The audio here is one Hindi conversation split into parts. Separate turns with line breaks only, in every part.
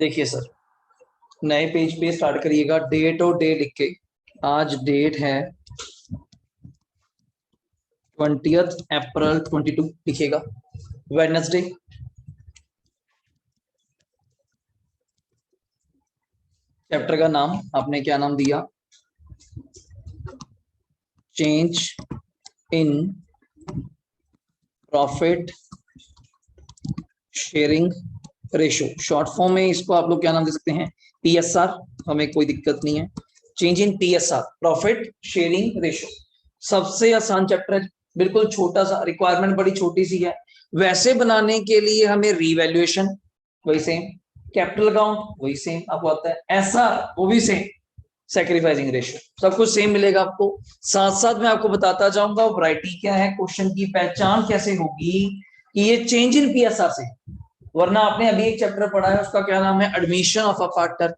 देखिए सर, नए पेज पे स्टार्ट करिएगा, डेट और डे लिख के। आज डेट है 20 अप्रैल 22 लिखिएगा, वेडनेसडे। चैप्टर का नाम आपने क्या नाम दिया? Change in profit sharing ratio. Short form में इसको आप लोग क्या नाम दे सकते हैं? पीएसआर। हमें कोई दिक्कत नहीं है। Change in PSR, profit sharing ratio. सबसे आसान चैप्टर है, बिल्कुल छोटा सा, रिक्वायरमेंट बड़ी छोटी सी है। वैसे बनाने के लिए हमें रीवैल्यूएशन वही सेम, कैपिटल अकाउंट वही सेम आपको आता है, एसआर वो भी सेम, सैक्रिफाइसिंग रेशियो सब कुछ सेम मिलेगा आपको। साथ साथ मैं आपको बताता जाऊंगा वैरायटी क्या है, क्वेश्चन की पहचान कैसे होगी कि ये चेंज इन पीएसआर से। वरना आपने अभी एक चैप्टर पढ़ा है, उसका क्या नाम है? Admission of a partner.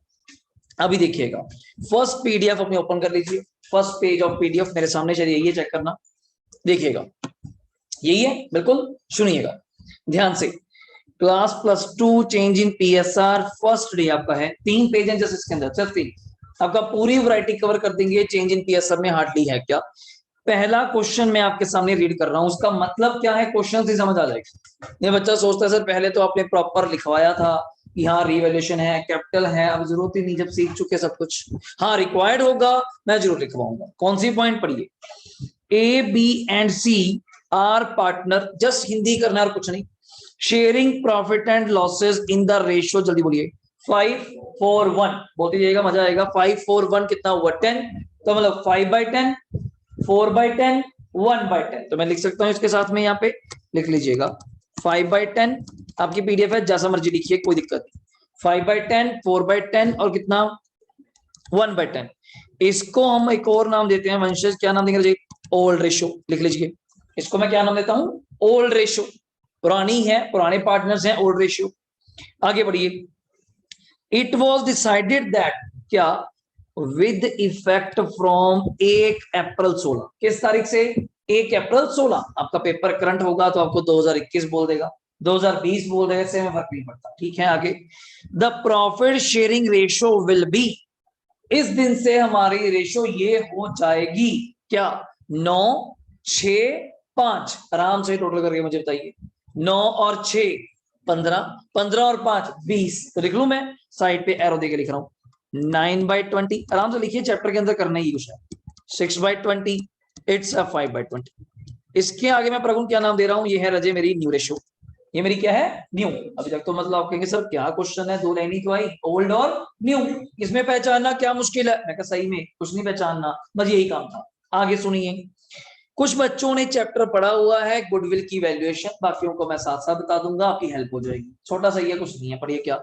अभी देखिएगा, फर्स्ट पीडीएफ अपने ओपन कर लीजिए, फर्स्ट पेज ऑफ पीडीएफ मेरे सामने चलिए, ये चेक करना। देखिएगा यही है, बिल्कुल सुनिएगा ध्यान से। Class +2 change in PSR first day आपका है, 3 पेज हैं जस्ट इसके अंदर, सिर्फ 3। आपका पूरी वैरायटी कवर कर देंगे। चेंज इन पीएसआर में हार्डली है क्या? पहला क्वेश्चन मैं आपके सामने रीड कर रहा हूं, उसका मतलब क्या है क्वेश्चन से समझ आ जाएगा। ये बच्चा सोचता है सर पहले तो आपने प्रॉपर लिखवाया था कि हाँ रिवैल्यूएशन है, कैपिटल है, अब जरूरत ही नहीं जब सीख चुके सब कुछ। हाँ रिक्वायर्ड होगा, मैं जरूर लिखवाऊंगा। कौन सी पॉइंट पढ़िए, A B and C are partner, just Hindi करना और कुछ नहीं। Sharing profit and losses in the ratio, जल्दी बोलिए, 5:4:1 बोलते जाइएगा, मजा आएगा। 5:4:1 कितना हुआ? 10। तो मतलब 5/10, 4/10, 1/10। तो मैं लिख सकता हूं इसके साथ में, यहाँ पे लिख लीजिएगा 5/10। आपकी पीडीएफ है, जैसा मर्जी लिखिए, कोई दिक्कत नहीं। 5/10, 4/10 और कितना? 1/10। इसको हम एक और नाम देते हैं वंशज, क्या नाम देंगे? ओल्ड रेशो लिख लीजिए। इसको मैं क्या नाम देता हूं? Old ratio. पुरानी है, पुराने पार्टनर्स हैं, ओल्ड रेशियो। आगे बढ़िए। इट वॉज डिसाइडेड दैट, क्या? विद इफेक्ट फ्रॉम 1 अप्रैल 16। किस तारीख से? 1 अप्रैल 16। आपका पेपर करंट होगा तो आपको 2021 बोल देगा, 2020 बोल देगा, इससे में फर्क नहीं पड़ता। ठीक है आगे। The profit sharing ratio will be, इस दिन से हमारी रेशो ये हो जाएगी क्या? 9, 6, 5। आराम से टोटल करके मुझे बताइए। 9 और 6 15, 15 और 5 20। तो लिख लू मैं, साइड पे एरो देके लिख रहा हूं 9/20। आराम से लिखिए, चैप्टर के अंदर करना ही कुछ है। 6/20, इट्स अ 5/20। इसके आगे मैं प्रगुण क्या नाम दे रहा हूं? ये है रजे मेरी न्यू रेशो। ये मेरी क्या है? न्यू। अभी तक तो मतलब आप कहेंगे सर क्या क्वेश्चन है, 2 लाइन ही तो आई, ओल्ड और न्यू, इसमें पहचानना क्या मुश्किल है? मैं कहा सही में कुछ नहीं पहचानना, बस यही काम था। आगे सुनिए, कुछ बच्चों ने चैप्टर पढ़ा हुआ है गुडविल की वैल्यूएशन, बाकियों को मैं साथ साथ बता दूंगा, आपकी हेल्प हो जाएगी। छोटा सा ये कुछ नहीं है, पढ़िए क्या।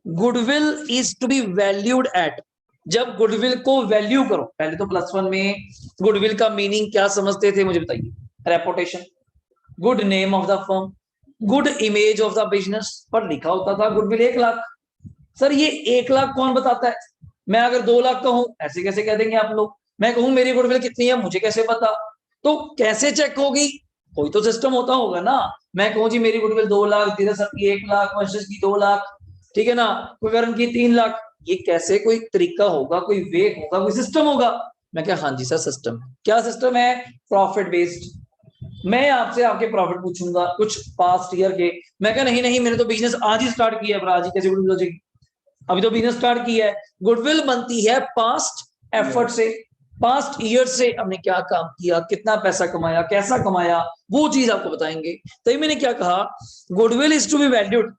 Goodwill is to be valued at, जब गुडविल को वैल्यू करो, पहले तो +1 में गुडविल का मीनिंग क्या समझते थे मुझे बताइए? Reputation, good name of the firm, good image of the business. पर लिखा होता था गुडविल 1 लाख। सर ये 1 लाख कौन बताता है? मैं अगर 2 लाख कहूं, ऐसे कैसे कह देंगे आप लोग? मैं कहूं मेरी गुडविल कितनी है, मुझे कैसे पता? तो कैसे चेक होगी? कोई तो सिस्टम होता होगा ना। मैं कहूं जी मेरी गुडविल 2 लाख, धीरज सर की 1 लाख, वंशज की 2 लाख, ठीक है ना, कुकरण की 3 लाख। ये कैसे कोई तरीका होगा, कोई वे होगा, कोई सिस्टम होगा? मैं क्या, हाँ जी सर सिस्टम है। क्या सिस्टम है? Profit based. मैं आपसे आपके प्रॉफिट पूछूंगा कुछ पास्ट ईयर के। मैं क्या, नहीं नहीं मैंने तो बिजनेस आज ही स्टार्ट किया है, आज ही कैसे गुडविल हो जाएगी? अभी तो बिजनेस स्टार्ट किया है। गुडविल बनती है पास्ट एफर्ट से, पास्ट ईयर से हमने क्या काम किया, कितना पैसा कमाया, कैसा कमाया, वो चीज आपको बताएंगे। तभी मैंने क्या कहा, goodwill is to be valued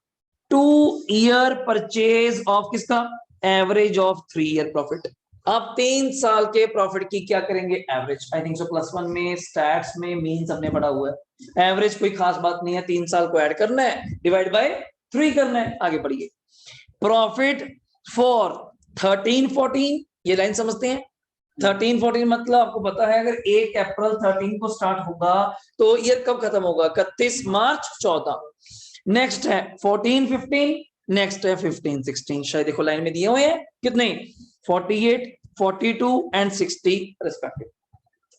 2 year purchase of किसका? Average of 3 year profit. आप 3 साल के प्रॉफिट की क्या करेंगे? एवरेज। आई थिंक सो +1 में स्टैट्स में मीन्स हमने पढ़ा हुआ है। एवरेज कोई खास बात नहीं है, 3 साल को ऐड करना है, डिवाइड बाय 3 करना है। आगे बढ़िए। प्रॉफिट फॉर 13-14, ये लाइन समझते हैं? 13-14 मतलब आपको पता है अगर 1 अप्रैल 13 को स्टार्ट होगा तो ईयर कब खत्म होगा? 31 मार्च 14। नेक्स्ट है 14-15, नेक्स्ट है 15-16। शायद देखो लाइन में दिए हुए हैं कितने, 48, 42 एंड 60 रिस्पेक्टिव।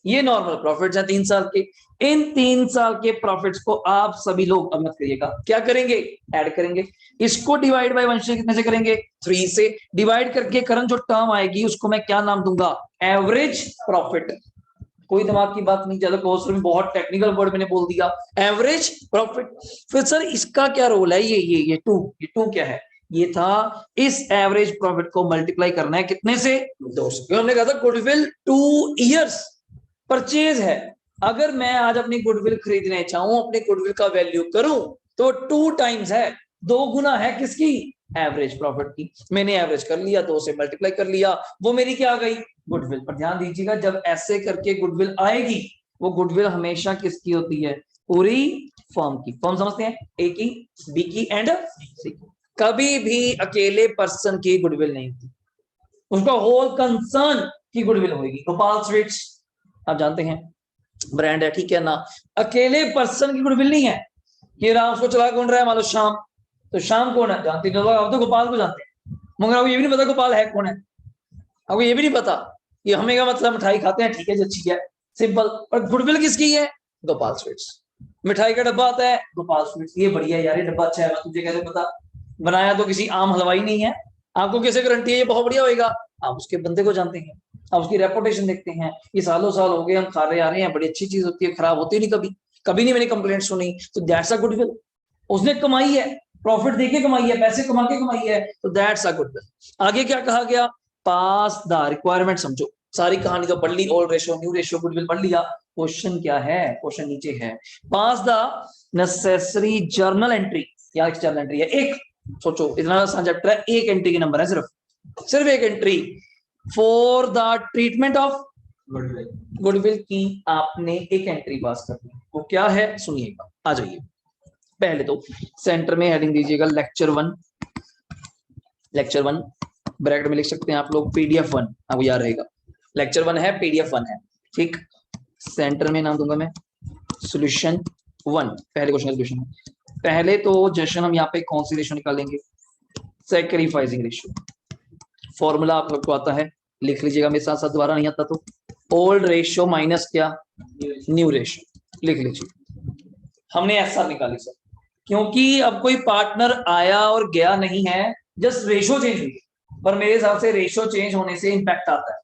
ये नॉर्मल प्रॉफिट्स हैं 3 साल के। इन 3 साल के प्रॉफिट्स को आप सभी लोग, अब मत करिएगा, क्या करेंगे, ऐड करेंगे। इसको डिवाइड बाय 1 से कितने से करेंगे, 3 से। डिवाइड करके करंट जो टर्म आएगी उसको मैं क्या नाम दूंगा, एवरेज प्रॉफिट। कोई दिमाग की बात नहीं, ज्यादा कोर्स में बहुत टेक्निकल वर्ड मैंने बोल दिया, एवरेज प्रॉफिट। फिर सर इसका क्या रोल है, ये टू क्या है, ये था इस एवरेज प्रॉफिट को मल्टीप्लाई करना है कितने से, 2 से। हमने कहा था गुडविल 2 इयर्स परचेज है। अगर मैं आज अपनी गुडविल खरीदने चाहूं, अपनी गुडविल का वैल्यू करूं, तो 2 टाइम्स है, 2 गुना है किसकी, एवरेज प्रॉफिट की। मैंने एवरेज कर लिया, 2 से मल्टीप्लाई कर लिया, वो मेरी क्या आ गई, गुडविल। पर ध्यान दीजिएगा, जब ऐसे करके गुडविल आएगी, वो गुडविल हमेशा किसकी होती है, पूरी फर्म की। फर्म समझते हैं, ए की, बी की एंड सी की। कभी भी अकेले पर्सन की गुडविल नहीं होती, उसका होल कंसर्न की गुडविल होगी। गोपाल स्वीट्स आप जानते हैं ब्रांड है, ठीक है ना, अकेले पर्सन की गुडविल नहीं है। ये राम उसको चला कौन रहा है, मान लो श्याम, तो श्याम कौन है, जानते हैं, आप तो गोपाल को जानते हैं, मगर आपको ये भी नहीं पता गोपाल है कौन है, आपको ये भी नहीं पता। ये हमें का मतलब मिठाई खाते हैं, ठीक है, जो अच्छी है, सिंपल। और गुडविल किसकी है, गोपाल स्वीट्स। मिठाई का डब्बा आता है, गोपाल स्वीट्स, ये बढ़िया यार, ये डब्बा अच्छा है, तुझे कैसे पता, बनाया तो किसी आम हलवाई नहीं है, आपको कैसे गारंटी है ये बहुत बढ़िया होगा, आप उसके बंदे को जानते हैं, आप उसकी रेपुटेशन देखते हैं, ये सालों साल हो गए हम खा रहे आ रहे हैं, बड़ी अच्छी चीज होती है, खराब होती नहीं कभी, कभी नहीं मैंने कंप्लेंट सुनी, तो दैट्स अ गुडविल। उसने कमाई है, प्रॉफिट देके कमाई है, पैसे कमा के कमाई है, तो दैट्स अ गुडविल। आगे क्या कहा गया, पास द रिक्वायरमेंट, समझो सारी कहानी तो पढ़ ली, old ratio, new ratio, goodwill पढ़ लिया। क्वेश्चन क्या है, क्वेश्चन नीचे है, pass the necessary journal entry, या एक्सटर्नल एंट्री है एक, सोचो इतना आसान चैप्टर है, एक एंट्री के नंबर है, सिर्फ एक entry for the treatment of goodwill की, आपने एक एंट्री पास करनी है, वो क्या है सुनिएगा, आ जाइए। पहले तो सेंटर में हेडिंग दीजिएगा लेक्चर 1 ब्रैकेट में लिख सकते हैं आप लोग PDF 1, आपको याद रहेगा, लेक्चर 1 है, PDF 1 है, ठीक। सेंटर में नाम दूंगा मैं सॉल्यूशन 1, पहले क्वेश्चन का सॉल्यूशन। पहले तो जशन हम यहाँ पे कौन सी रेशियो निकालेंगे, सैक्रिफाइसिंग रेशियो। फॉर्मूला आप लोग को आता है, लिख लीजिएगा मेरे साथ साथ, दोबारा नहीं आता तो, ओल्ड रेशियो माइनस क्या, न्यू रेशियो, लिख लीजिए। हमने ऐसा निकाली सर, क्योंकि अब कोई पार्टनर आया और गया नहीं है, जस्ट रेशियो चेंज हुई, पर मेरे हिसाब से रेशियो चेंज होने से इंपैक्ट आता है,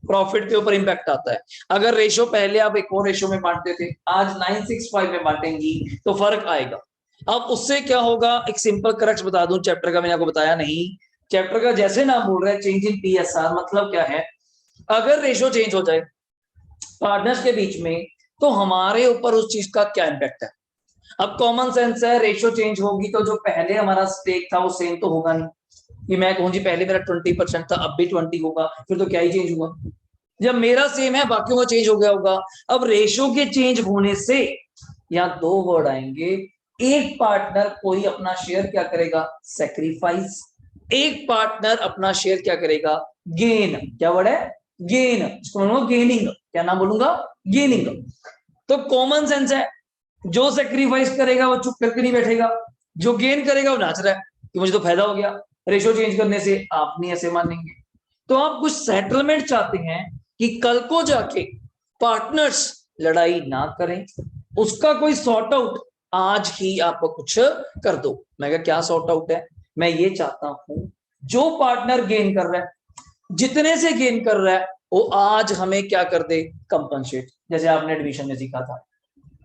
प्रॉफिट के ऊपर इंपैक्ट आता है। अगर रेशियो पहले आप एक और रेशियो में बांटते थे, आज 965 में बांटेंगी, तो फर्क आएगा। अब उससे क्या होगा, एक सिंपल करेक्ट बता दूं, चैप्टर का मैंने आपको बताया नहीं, चैप्टर का जैसे नाम बोल रहा है चेंज इन PSR, मतलब क्या है, अगर रेशियो चेंज हो जाए पार्टनर्स के बीच में, तो हमारे ऊपर उस चीज का क्या इंपैक्ट है। अब कॉमन सेंस है, रेशियो चेंज होगी तो जो पहले हमारा स्टेक था वो सेम तो होगा नहीं, कि मैं कहूँ जी पहले मेरा 20% था, अब भी 20 होगा, फिर तो क्या ही चेंज हुआ, जब मेरा सेम है बाकियों का चेंज हो गया होगा। अब रेशियो के चेंज होने से यहाँ 2 वर्ड आएंगे, एक पार्टनर कोई अपना शेयर क्या करेगा, सैक्रिफाइस, एक पार्टनर अपना शेयर क्या करेगा, गेन। क्या वर्ड है, गेन, इसको बोलूंगा गेनिंग, क्या नाम बोलूंगा, गेनिंग। तो कॉमन सेंस है, जो सैक्रिफाइस करेगा वो चुप करके नहीं बैठेगा, जो गेन करेगा वो नाच रहा है कि मुझे तो फायदा हो गया रेशियो चेंज करने से, आप नहीं ऐसे मानेंगे। तो आप कुछ सेटलमेंट चाहते हैं कि कल को जाके पार्टनर्स लड़ाई ना करें, उसका कोई सॉर्ट आउट आज ही आप कुछ कर दो। मैं कहा क्या सॉर्ट आउट है, मैं ये चाहता हूं जो पार्टनर गेन कर रहा है, जितने से गेन कर रहा है, वो आज हमें क्या कर दे, कंपनसेट। जैसे आपने एडमिशन में सीखा था,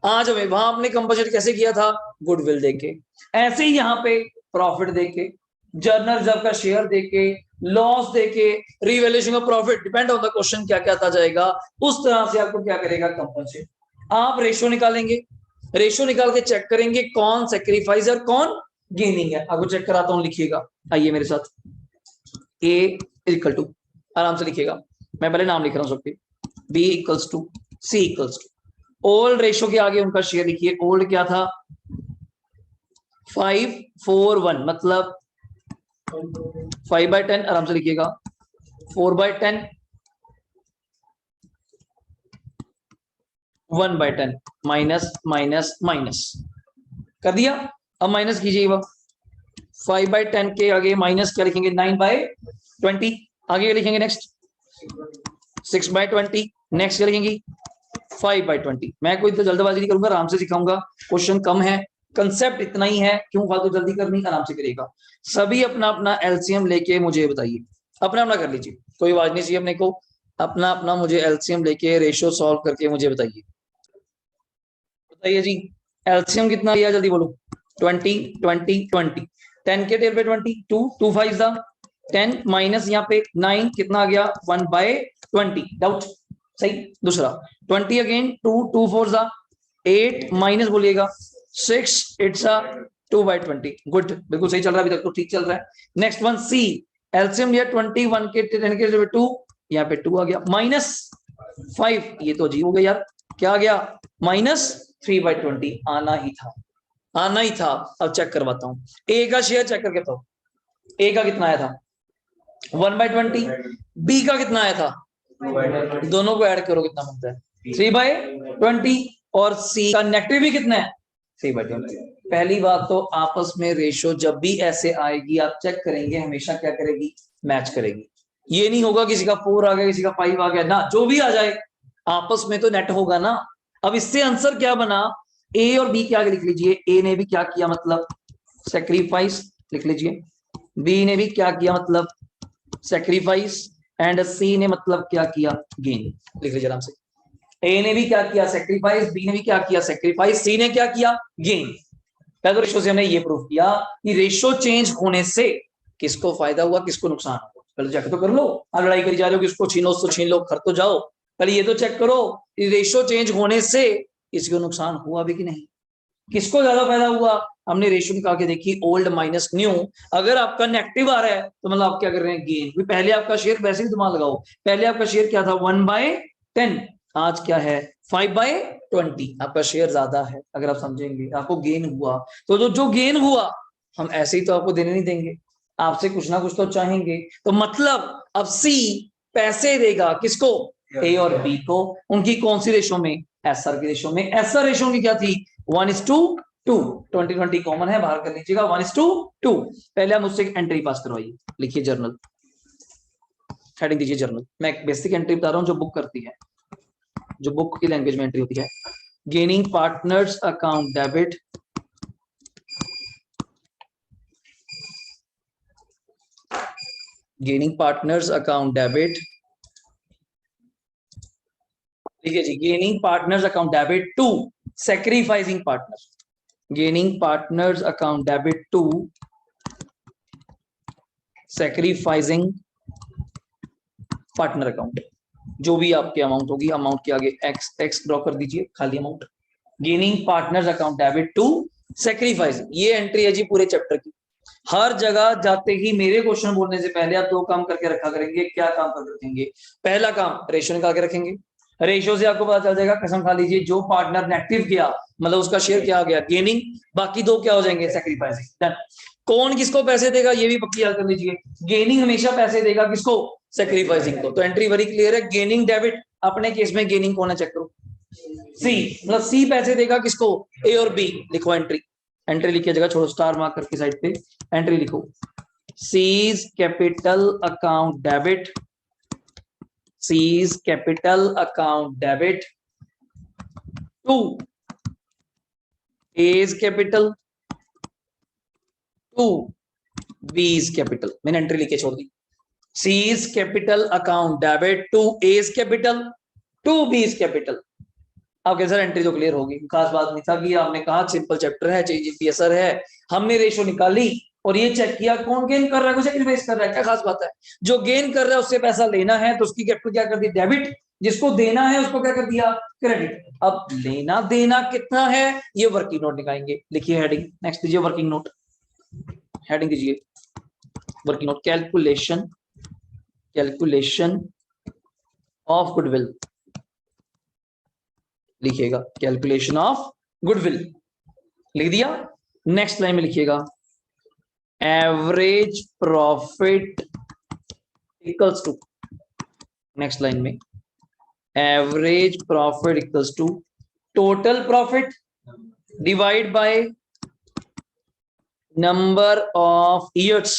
आज हमें वहां आपने कंपनसेट कैसे किया था, गुडविल देके, ऐसे ही यहाँ पे प्रॉफिट देके, जर्नल रिजर्व का शेयर देके, लॉस देके, revaluation of profit, depend on the question क्या क्या आता जाएगा, उस तरह से आपको क्या करेगा, कंपनसेट। आप रेशियो निकालेंगे, रेशियो निकाल के चेक करेंगे कौन सैक्रिफाइस और कौन गेनिंग है। आपको चेक कराता हूं, लिखिएगा, आइए मेरे साथ, A इक्वल टू, आराम से लिखिएगा, मैं पहले नाम लिख रहा हूं सबके, B equals to C equals to, old ratio के आगे उनका शेयर लिखिए, ओल्ड क्या था, 541, मतलब 5/10, आराम से लिखिएगा, 4/10, 1/10, माइनस माइनस माइनस कर दिया। अब माइनस कीजिएगा, 5/10 के आगे माइनस क्या लिखेंगे, 9/20, आगे क्या लिखेंगे, नेक्स्ट 6/20, नेक्स्ट क्या लिखेंगे 5/20। मैं कोई तो जल्दबाजी नहीं करूंगा, आराम से सिखाऊंगा, क्वेश्चन कम है, कंसेप्ट इतना ही है, क्यों फालतू जल्दी करनी, आराम से करिएगा। सभी अपना अपना एलसीएम लेके मुझे बताइए, अपना अपना कर लीजिए, कोई आवाज नहीं चाहिए अपने को, अपना अपना मुझे एलसीएम लेके रेशियो सॉल्व करके मुझे बताइए। बताइए जी, एलसीएम कितना लिया, जल्दी बोलो। 20 20 20, 10 के टेल पे 20, 2 2 5 दा 10 माइनस यहाँ पे 9 कितना आ गया 1/20, डाउट सही। दूसरा 20 अगेन 2 2 4 दा 8 माइनस बोलिएगा 6 8 2/20, गुड, बिल्कुल सही चल रहा है, अभी तक तो ठीक चल रहा है। नेक्स्ट वन सी, एलसीएम लिया 21 के 10 के 2, यहाँ पे 2 आ गया -5, ये तो अजीब हो गया यार, क्या आ गया -3/20, आना ही था, आना ही था। अब चेक करवाता हूँ, ए का शेयर चेक करके बताओ, ए का कितना आया था 1/20, बी का कितना आया था, दोनों को ऐड करो कितना बनता है 3/20, और सी का नेगेटिव भी कितना है 3/20। पहली बात तो आपस में रेशो जब भी ऐसे आएगी आप चेक करेंगे, हमेशा क्या करेगी, मैच करेगी। ये नहीं होगा किसी का 4 आ गया किसी का 5 आ गया ना, जो भी आ जाए आपस में तो नेट होगा ना। अब इससे आंसर क्या बना, ए और बी के आगे लिख लीजिए, ए ने भी क्या किया मतलब सेक्रीफाइस, लिख लीजिए, बी ने भी क्या किया मतलब सेक्रीफाइस, एंड सी ने मतलब क्या किया गेन, लिख लीजिए आराम से। ए ने भी क्या किया सेक्रीफाइस, बी ने भी क्या किया सेक्रीफाइस, सी ने क्या किया गेन। पहले रेशो से हमने ये प्रूव किया कि रेशो चेंज होने से किसको फायदा हुआ किसको नुकसान हुआ। पहले चेक तो कर लो, आप लड़ाई करी जा रहे हो किसको छीनो उसको छीन लो, कर तो जाओ, पहले ये तो चेक करो कि रेशो चेंज होने से किसको नुकसान हुआ भी कि नहीं, किसको ज्यादा फायदा हुआ। हमने रेशियो निकाल के देखी, ओल्ड माइनस न्यू, अगर आपका नेगेटिव आ रहा है तो मतलब आप क्या कर रहे हैं गेन। पहले आपका शेयर, वैसे ही दिमाग लगाओ, पहले आपका शेयर क्या था 1/10, आज क्या है 5/20, आपका शेयर ज्यादा है, अगर आप समझेंगे आपको गेन हुआ, तो जो गेन हुआ हम ऐसे ही तो आपको देने नहीं देंगे, आपसे कुछ ना कुछ तो चाहेंगे। तो मतलब अब सी पैसे देगा किसको, ए और बी को, उनकी कौन सी रेशो में, एसआर की रेशो में। एसआर रेशो की क्या थी 1:2, 20 कॉमन है, बाहर कर लीजिएगा 1:2। पहले आप मुझसे एंट्री पास करवाइए, लिखिए जर्नल, हेडिंग दीजिए जर्नल। मैं बेसिक एंट्री बता रहा हूं जो बुक करती है, जो बुक की लैंग्वेज में एंट्री होती है। Gaining partners account debit, gaining partners account debit, ठीक है जी, gaining partners account debit to sacrificing partner, gaining partners account debit to sacrificing partner account, जो भी आपकी अमाउंट होगी, अमाउंट के आगे एक्स ड्रॉ कर दीजिए, खाली amount, gaining partners account debit to sacrifice. ये एंट्री है जी पूरे चैप्टर की। हर जगह जाते ही मेरे क्वेश्चन बोलने से पहले आप 2 काम करके रखा करेंगे। क्या काम कर रखेंगे, पहला काम रेशियो निकाल के रखेंगे, रेशियो से आपको पता चल जाएगा, कसम खा लीजिए जो पार्टनर नेगेटिव गया मतलब उसका शेयर क्या आ गया गेनिंग, बाकी 2 क्या हो जाएंगे सैक्रिफाइसिंग। डन। कौन किसको पैसे देगा ये भी पक्की याद कर लीजिए, गेनिंग हमेशा पैसे देगा किसको, सैक्रिफाइसिंग को। तो एंट्री वेरी क्लियर है, गेनिंग डेबिट, अपने केस में गेनिंग कौन है चेक करो, सी, मतलब सी पैसे देगा किसको, ए और बी। लिखो एंट्री, एंट्री लिखिए जगह छोड़ो, स्टार मार्क करके साइड पे एंट्री लिखो, C's capital account debit, C's capital account debit to A's capital to B's capital. मैंने एंट्री लिखे छोड़ दी, C's capital account debit to A's capital to B's capital. अब कैसे एंट्री तो क्लियर होगी, खास बात नहीं था कि आपने कहा सिंपल चैप्टर है, जीपीएसआर है, हमने रेशो निकाली और ये चेक किया कौन गेन कर रहा है, कुछ सैक्रिफाइस कर रहा है, क्या खास बात है। जो गेन कर रहा है उससे पैसा लेना है तो उसकी कैपिटल क्या कर दी डेबिट, जिसको देना है उसको क्या कर दिया क्रेडिट। अब लेना देना कितना है ये वर्किंग नोट निकालेंगे, लिखिए हेडिंग, नेक्स्ट दीजिए वर्किंग नोट, हेडिंग दीजिए working note, calculation, calculation of goodwill, लिखिएगा कैलकुलेशन ऑफ गुडविल, लिख दिया। नेक्स्ट लाइन में लिखिएगा average profit equals to, next line में average profit equals to total profit divide by number of years.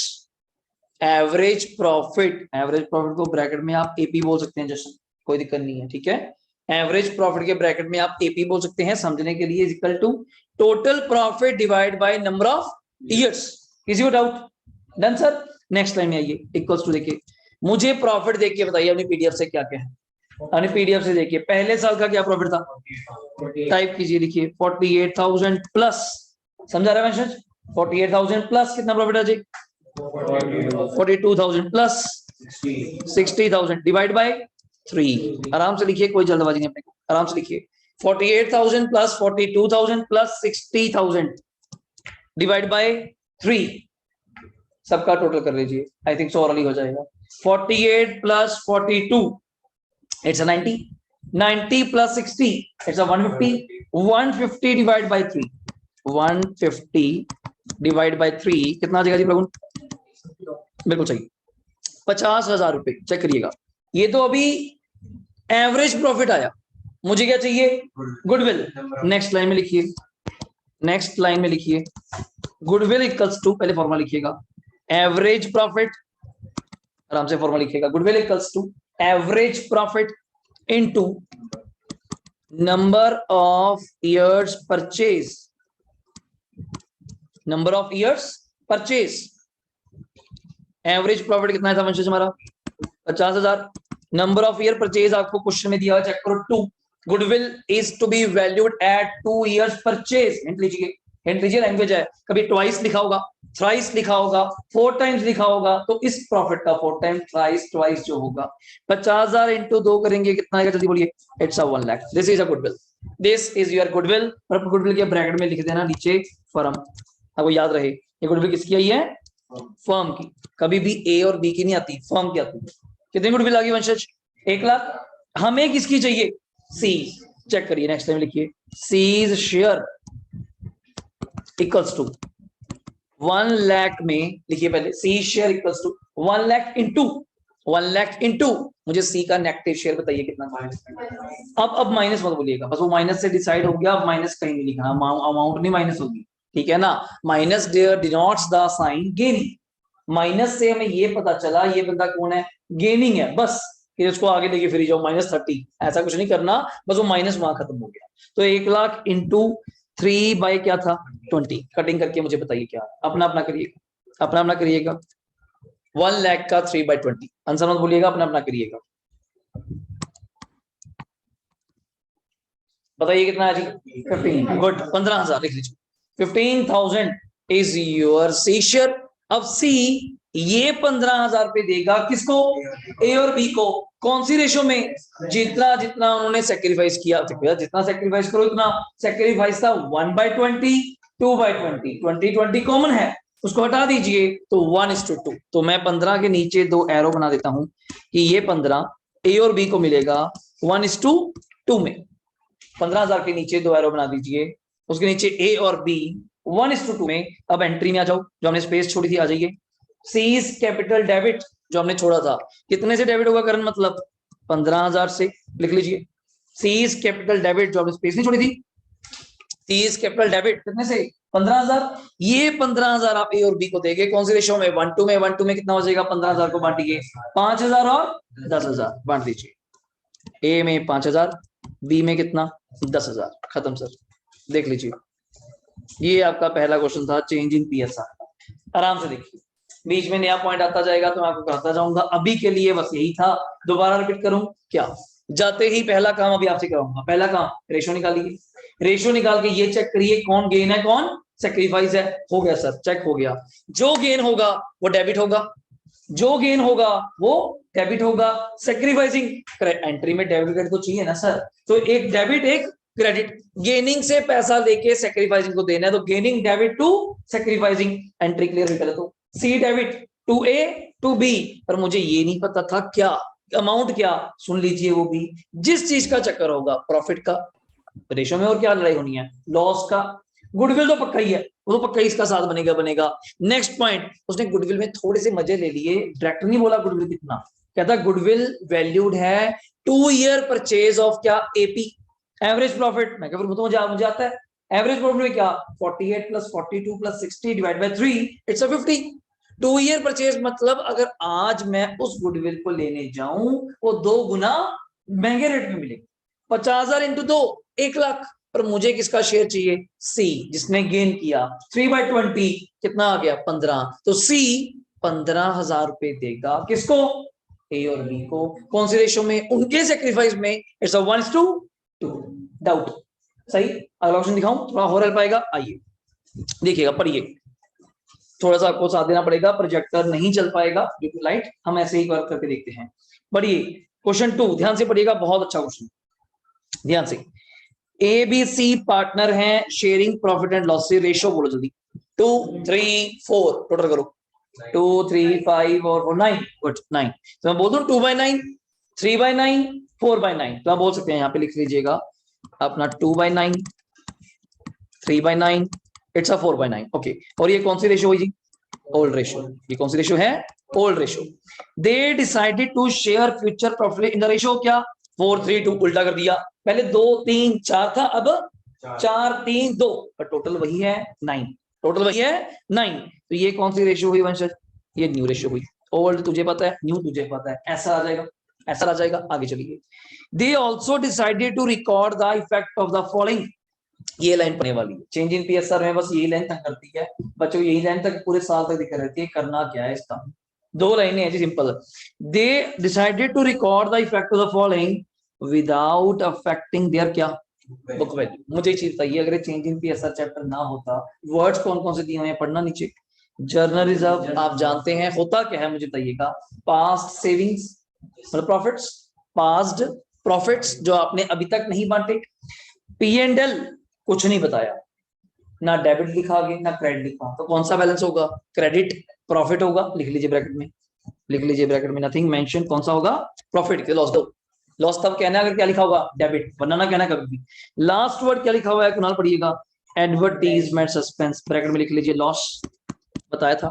Average profit को ब्रैकेट में आप एपी बोल सकते हैं जैसे, कोई दिक्कत नहीं है, ठीक है। एवरेज प्रॉफिट के ब्रैकेट में आप एपी बोल सकते हैं समझने के लिए, is equal to total profit divide by number of years. किसी को doubt? Done sir. Next line में आइए, इक्वल्स टू देखिए, मुझे प्रॉफिट देखिए बताइए अपनी पीडीएफ से क्या क्या है। अपनी पीडीएफ से देखिए पहले साल का क्या प्रॉफिट था, टाइप कीजिए, लिखिए 48,000 प्लस, समझा रहा है मैसेज? 48,000 प्लस कितना प्रॉफिट है जी? 42,000 प्लस 60,000 डिवाइड बाय 3। आराम से लिखिए, कोई जल्दबाजी नहीं अपने को, आराम से लिखिए। 48,000 प्लस 42,000 प्लस 60,000 डिवाइड बाय 3, सबका टोटल कर लीजिए, आई थिंक सो ऑरली हो जाएगा। 48 plus 42 it's a 90, 90 plus 60 it's a 150, 150 divide by 3, 150 divide by 3 कितना आ जाएगा जी प्रभु? बिल्कुल सही, 50,000 रुपए। चेक करिएगा, ये तो अभी एवरेज प्रॉफिट आया, मुझे क्या चाहिए? गुडविल। नेक्स्ट लाइन में लिखिए, नेक्स्ट लाइन में लिखिए, गुडविल इक्वल्स टू, पहले फॉर्मूला लिखिएगा, एवरेज प्रॉफिट, आराम से फॉर्मूला लिखिएगा, goodwill equals to average profit into number of years purchase, number of years purchase. Average profit कितना था वंशज हमारा? 50,000। नंबर ऑफ ईयर परचेज आपको क्वेश्चन में दिया है, चेक करो 2। Goodwill is to be valued at 2 years purchase. Hint लीजिए, हिंट लीजिए, लैंग्वेज है, कभी ट्वाइस लिखा होगा, थ्राइस लिखा होगा, 4 टाइम्स लिखा होगा, तो इस प्रॉफिट का 4 टाइम थ्राइस ट्वाइस जो होगा, 50,000 इंटू 2 करेंगे कितना आएगा, जल्दी बोलिए। It's a 1 lakh. This is a goodwill, this is your goodwill. और गुडविल के ब्रैकेट में लिख देना नीचे फर्म, आपको याद रहे ये गुडविल किसकी आई है? फर्म की। कभी भी ए और बी की नहीं आती, फर्म की आती है। कितनी गुडविल आ गई वंशज? 1 लाख। हमें किसकी चाहिए? सी। चेक करिए, नेक्स्ट टाइम लिखिए, C's share equals to 1 lakh में, लिखिए पहले C share equals to 1 lakh into 1 lakh into, मुझे सी का नेगेटिव शेयर बताइए कितना। अब माइनस मत बोलिएगा, बस वो माइनस से डिसाइड हो गया, अब माइनस कहीं नहीं लिखना, अमाउंट नहीं माइनस होगी, ठीक है ना? Minus denotes the sign gaining. Minus से हमें ये पता चला ये बंदा कौन है? गेनिंग है, बस कि उसको आगे लेके फिर जाओ -30, ऐसा कुछ नहीं करना, बस वो माइनस वहां खत्म हो गया। तो 1 लाख इंटू 3 बाय क्या था? 20। कटिंग करके मुझे बताइए क्या, अपना अपना करिएगा, अपना अपना करिएगा। 1 लाख का 3 बाय 20, आंसर मत बोलिएगा, अपना अपना करिएगा। बताइए कितना है जी? 15। गुड, 15,000 लिख लीजिए। 15,000 इज योर सी शेयर। अब सी ये 15,000 पे देगा किसको? ए और बी को। कौन सी रेशो में? जितना जितना उन्होंने सेक्रीफाइस किया, जितना सेक्रीफाइस करो इतना। सेक्रीफाइस था 1/20, 2/20, 20 कॉमन है, उसको हटा दीजिए तो 1:2। तो मैं 15 के नीचे 2 एरो बना देता हूं कि ये 15 ए और बी को मिलेगा 1:2 में। 15,000 के नीचे 2 एरो बना दीजिए, उसके नीचे ए और बी 1:2 में। अब एंट्री में आ जाओ, जो हमने स्पेस छोड़ी थी आ जाइए। सीज कैपिटल डेबिट जो हमने छोड़ा था, कितने से डेबिट होगा करण? मतलब 15,000 से, लिख लीजिए। सीज कैपिटल डेबिट जो हमने स्पेस नहीं छोड़ी थी, सीज कैपिटल डेबिट कितने से? 15,000। ये 15,000 आप ए और बी को देंगे कौन सी रेशो में? 1:2 में। 1:2 में कितना हो जाएगा? 15,000 को बांटिए, 5,000 और 10,000 बांट दीजिए। ए में 5,000, बी में कितना? 10,000। खत्म सर, देख लीजिए, ये आपका पहला क्वेश्चन था चेंज इन पीएसआर। आराम से देखिए, बीच में नया पॉइंट आता जाएगा तो मैं आपको कहता जाऊंगा। अभी के लिए बस यही था, दोबारा रिपीट करूं क्या? जाते ही पहला काम अभी आपसे कराऊंगा। पहला काम, रेशो निकालिए। रेशो निकाल के ये चेक करिए कौन गेन है कौन सेक्रीफाइस है। हो गया सर, चेक हो गया। जो गेन होगा वो डेबिट होगा, जो गेन होगा वो डेबिट होगा। सेक्रीफाइसिंग एंट्री में डेबिट क्रेडिट तो चाहिए ना सर, तो एक डेबिट एक क्रेडिट। गेनिंग से पैसा लेके सेक्रीफाइसिंग को देना है, तो gaining debit to sacrificing. Entry clear हुई पहले तो, C debit to A to B. पर मुझे ये नहीं पता था क्या अमाउंट, क्या सुन लीजिए, वो भी जिस चीज का चक्कर होगा प्रॉफिट का, रेशो में और क्या लड़ाई होनी है? लॉस का। गुडविल तो पक्का ही है, वो तो पक्का ही इसका साथ बनेगा। नेक्स्ट पॉइंट, उसने गुडविल में थोड़े से मजे ले लिए, डायरेक्ट नहीं बोला गुडविल कितना, कहता गुडविल वैल्यूड है 2 ईयर परचेज ऑफ क्या? AP, average profit. मैं फिर मुझे आता है एवरेज प्रॉफिट में क्या? 48 plus 42 plus 60 divide by 3 it's a 50। 2 year purchase मतलब अगर आज मैं उस गुडविल को लेने जाऊं वो 2 गुना महंगे रेट में मिलेगी। 50,000 इंटू 2 1,00,000, पर मुझे किसका शेयर चाहिए? सी, जिसने गेन किया। 3/20 कितना आ गया? 15। तो सी 15,000 रुपए देगा किसको? ए और बी को। कौन सी रेशो में? उनके सेक्रीफाइस में। इट्स 1:2। डाउट सही। अगला ऑप्शन दिखाऊं, थोड़ा और हेल्प आएगा। आइए देखिएगा, पढ़िए। थोड़ा सा आपको साथ देना पड़ेगा, प्रोजेक्टर नहीं चल पाएगा ड्यू टू लाइट, हम ऐसे ही वर्क करके देखते हैं। पढ़िए क्वेश्चन 2, ध्यान से पढ़िएगा, बहुत अच्छा क्वेश्चन, ध्यान से। ए बी सी पार्टनर हैं, शेयरिंग प्रॉफिट एंड लॉस से। रेशो बोलो जल्दी। 2 3 4 टोटल करो। 2 3 5 और 9। गुड 9। तो मैं बोल दूं 2/9, 3/9, 4/9। तो आप बोल सकते हैं, यहाँ पे लिख लीजिएगा अपना 2/9, 3/9, इट्स अ 4/9। ओके, और ये कौन सी रेशो हुई जी? Old ratio. ये कौन सी रेशो है? Old ratio. They decided to share future profit in the ratio क्या? 4:3:2, उल्टा कर दिया। पहले 2 3 4 था, अब 4 3 2, पर टोटल वही है 9। टोटल वही है 9। तो ये कौन सी रेशो हुई वंशज? ये न्यू रेशो हुई। ओल्ड तुझे पता है, न्यू तुझे पता है, ऐसा आ जाएगा, ऐसा आ जाएगा। आगे चलिए। They also decided to record the effect of the following. ये लाइन पढ़ने वाली है, चेंज इन पीएसआर में बस यही लाइन तक करती है बच्चों, यही लाइन तक पूरे साल तक दिखा रहती है। करना क्या है इसका? 2 लाइनें हैं जी, simple. They decided to record the effect of the following without affecting their क्या? Book value. मुझे चीज चाहिए, अगर चेंज इन पीएसआर चैप्टर ना होता, वर्ड्स कौन कौन से दिए हुए हैं पढ़ना नीचे। जर्नल रिजर्व आप जानते हैं होता क्या है, मुझे बताइएगा। पास्ट सेविंग्स मतलब प्रॉफिट्स, पास्ट प्रॉफिट्स जो आपने अभी तक नहीं बांटे। पी एंड एल कुछ नहीं बताया, ना डेबिट लिखा आगे ना क्रेडिट लिखा, तो कौन सा बैलेंस होगा? क्रेडिट प्रॉफिट होगा, लिख लीजिए ब्रैकेट में, लिख लीजिए ब्रैकेट में, नथिंग मेंशन। कौन सा होगा? प्रॉफिट के लॉस दो। लॉस तब कहना है अगर क्या लिखा होगा? डेबिट, वरना ना कहना कभी भी। लास्ट वर्ड क्या लिखा हुआ है कुणाल पढ़िएगा? एडवर्टीजमेंट सस्पेंस, ब्रैकेट में लिख लीजिए लॉस, बताया था।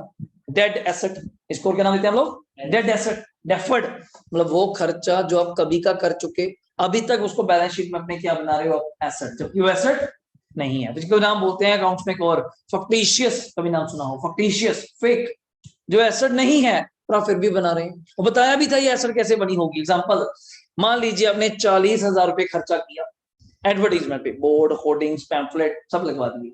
डेड एसेट, इसको क्या नाम देते हैं हम लोग? Dead asset. डेफर्ड मतलब वो खर्चा जो आप कभी का कर चुके, अभी तक उसको बैलेंस शीट में अपने क्या बना रहे हो? एसेट, जबकि वो एसेट नहीं है। जिसको नाम बोलते हैं अकाउंट्स में एक और, फक्टिशियस, कभी नाम सुना हो? फक्टिशियस, फेक, जो एसेट नहीं है पर आप फिर भी बना रहे हैं। वो बताया भी था ये एसेट कैसे बनी होगी। एग्जांपल, मान लीजिए आपने 40,000 रुपए खर्चा किया एडवर्टीजमेंट पे, बोर्ड होर्डिंग्स पैम्फलेट सब लगवा दिए।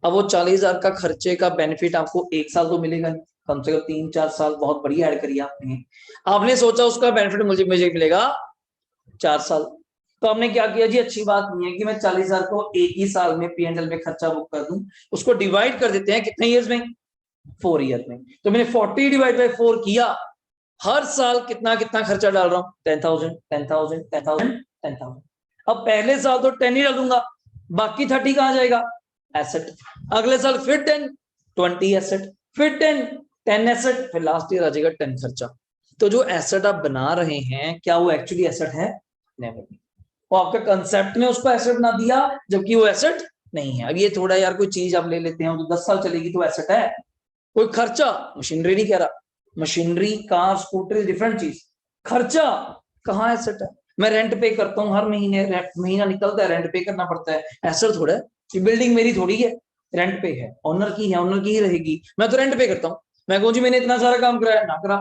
अब वो 40,000 का खर्चे का बेनिफिट आपको 1 साल तो मिलेगा नहीं, कम से कम 3-4 साल बहुत बढ़िया ऐड करिए आपने। आपने सोचा उसका बेनिफिट मुझे मिलेगा 4 साल, तो आपने क्या किया जी? अच्छी बात नहीं है कि मैं 40,000 को एक ही साल में पीएनएल में खर्चा बुक कर दूं, उसको डिवाइड कर देते हैं कितने ईयर्स में? 4 ईयर में। तो मैंने 40 डिवाइड बाय 4 किया, हर साल कितना कितना खर्चा डाल रहा हूं? 10,000 10,000 10,000 10,000। अब पहले साल तो 10 ही डालूंगा, बाकी 30 कहां जाएगा? एसेट। अगले साल फिर 10 20 एसेट, फिर 10 10 एसेट, फिर लास्ट ईयर आ जाएगा 10 खर्चा। तो जो एसेट आप बना रहे हैं क्या वो एक्चुअली एसेट है? नेवर। वो आपका कंसेप्ट ने उसको एसेट बना दिया, जबकि वो एसेट नहीं है। अब ये थोड़ा यार कोई चीज आप ले लेते हैं तो 10 साल चलेगी तो एसेट है। कोई खर्चा, मशीनरी नहीं कह रहा, मशीनरी कार स्कूटर डिफरेंट चीज। खर्चा कहाँ एसेट है? मैं रेंट पे करता हूँ हर महीने, महीना निकलता है रेंट पे करना पड़ता है, एसेट थोड़ा है। ये बिल्डिंग मेरी थोड़ी है, रेंट पे है, ओनर की है, ओनर की ही रहेगी। मैं तो रेंट पे करता हूँ, मैं कहूँ जी मैंने इतना सारा काम कराया ना करा,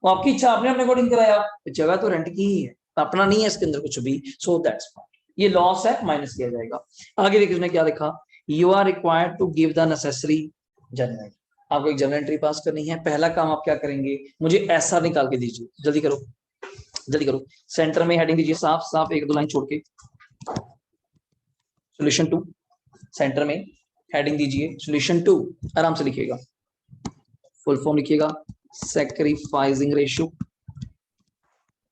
वो आपकी इच्छा, आपने अपने अकॉर्डिंग कराया, जगह तो रेंट की ही है, अपना नहीं है इसके अंदर कुछ भी। सो दैट्स ये लॉस है, माइनस किया जाएगा। आगे देखिए उसने क्या लिखा, you are required to give the necessary journal. आपको एक जर्नल एंट्री पास करनी है। पहला काम आप क्या करेंगे, मुझे ऐसा निकाल के दीजिए, जल्दी करो जल्दी करो। सेंटर में हेडिंग दीजिए साफ साफ, 1-2 लाइन छोड़ के। सॉल्यूशन 2 सेंटर में हेडिंग दीजिए सॉल्यूशन 2, आराम से लिखिएगा, फुल फॉर्म लिखिएगा। Sacrificing ratio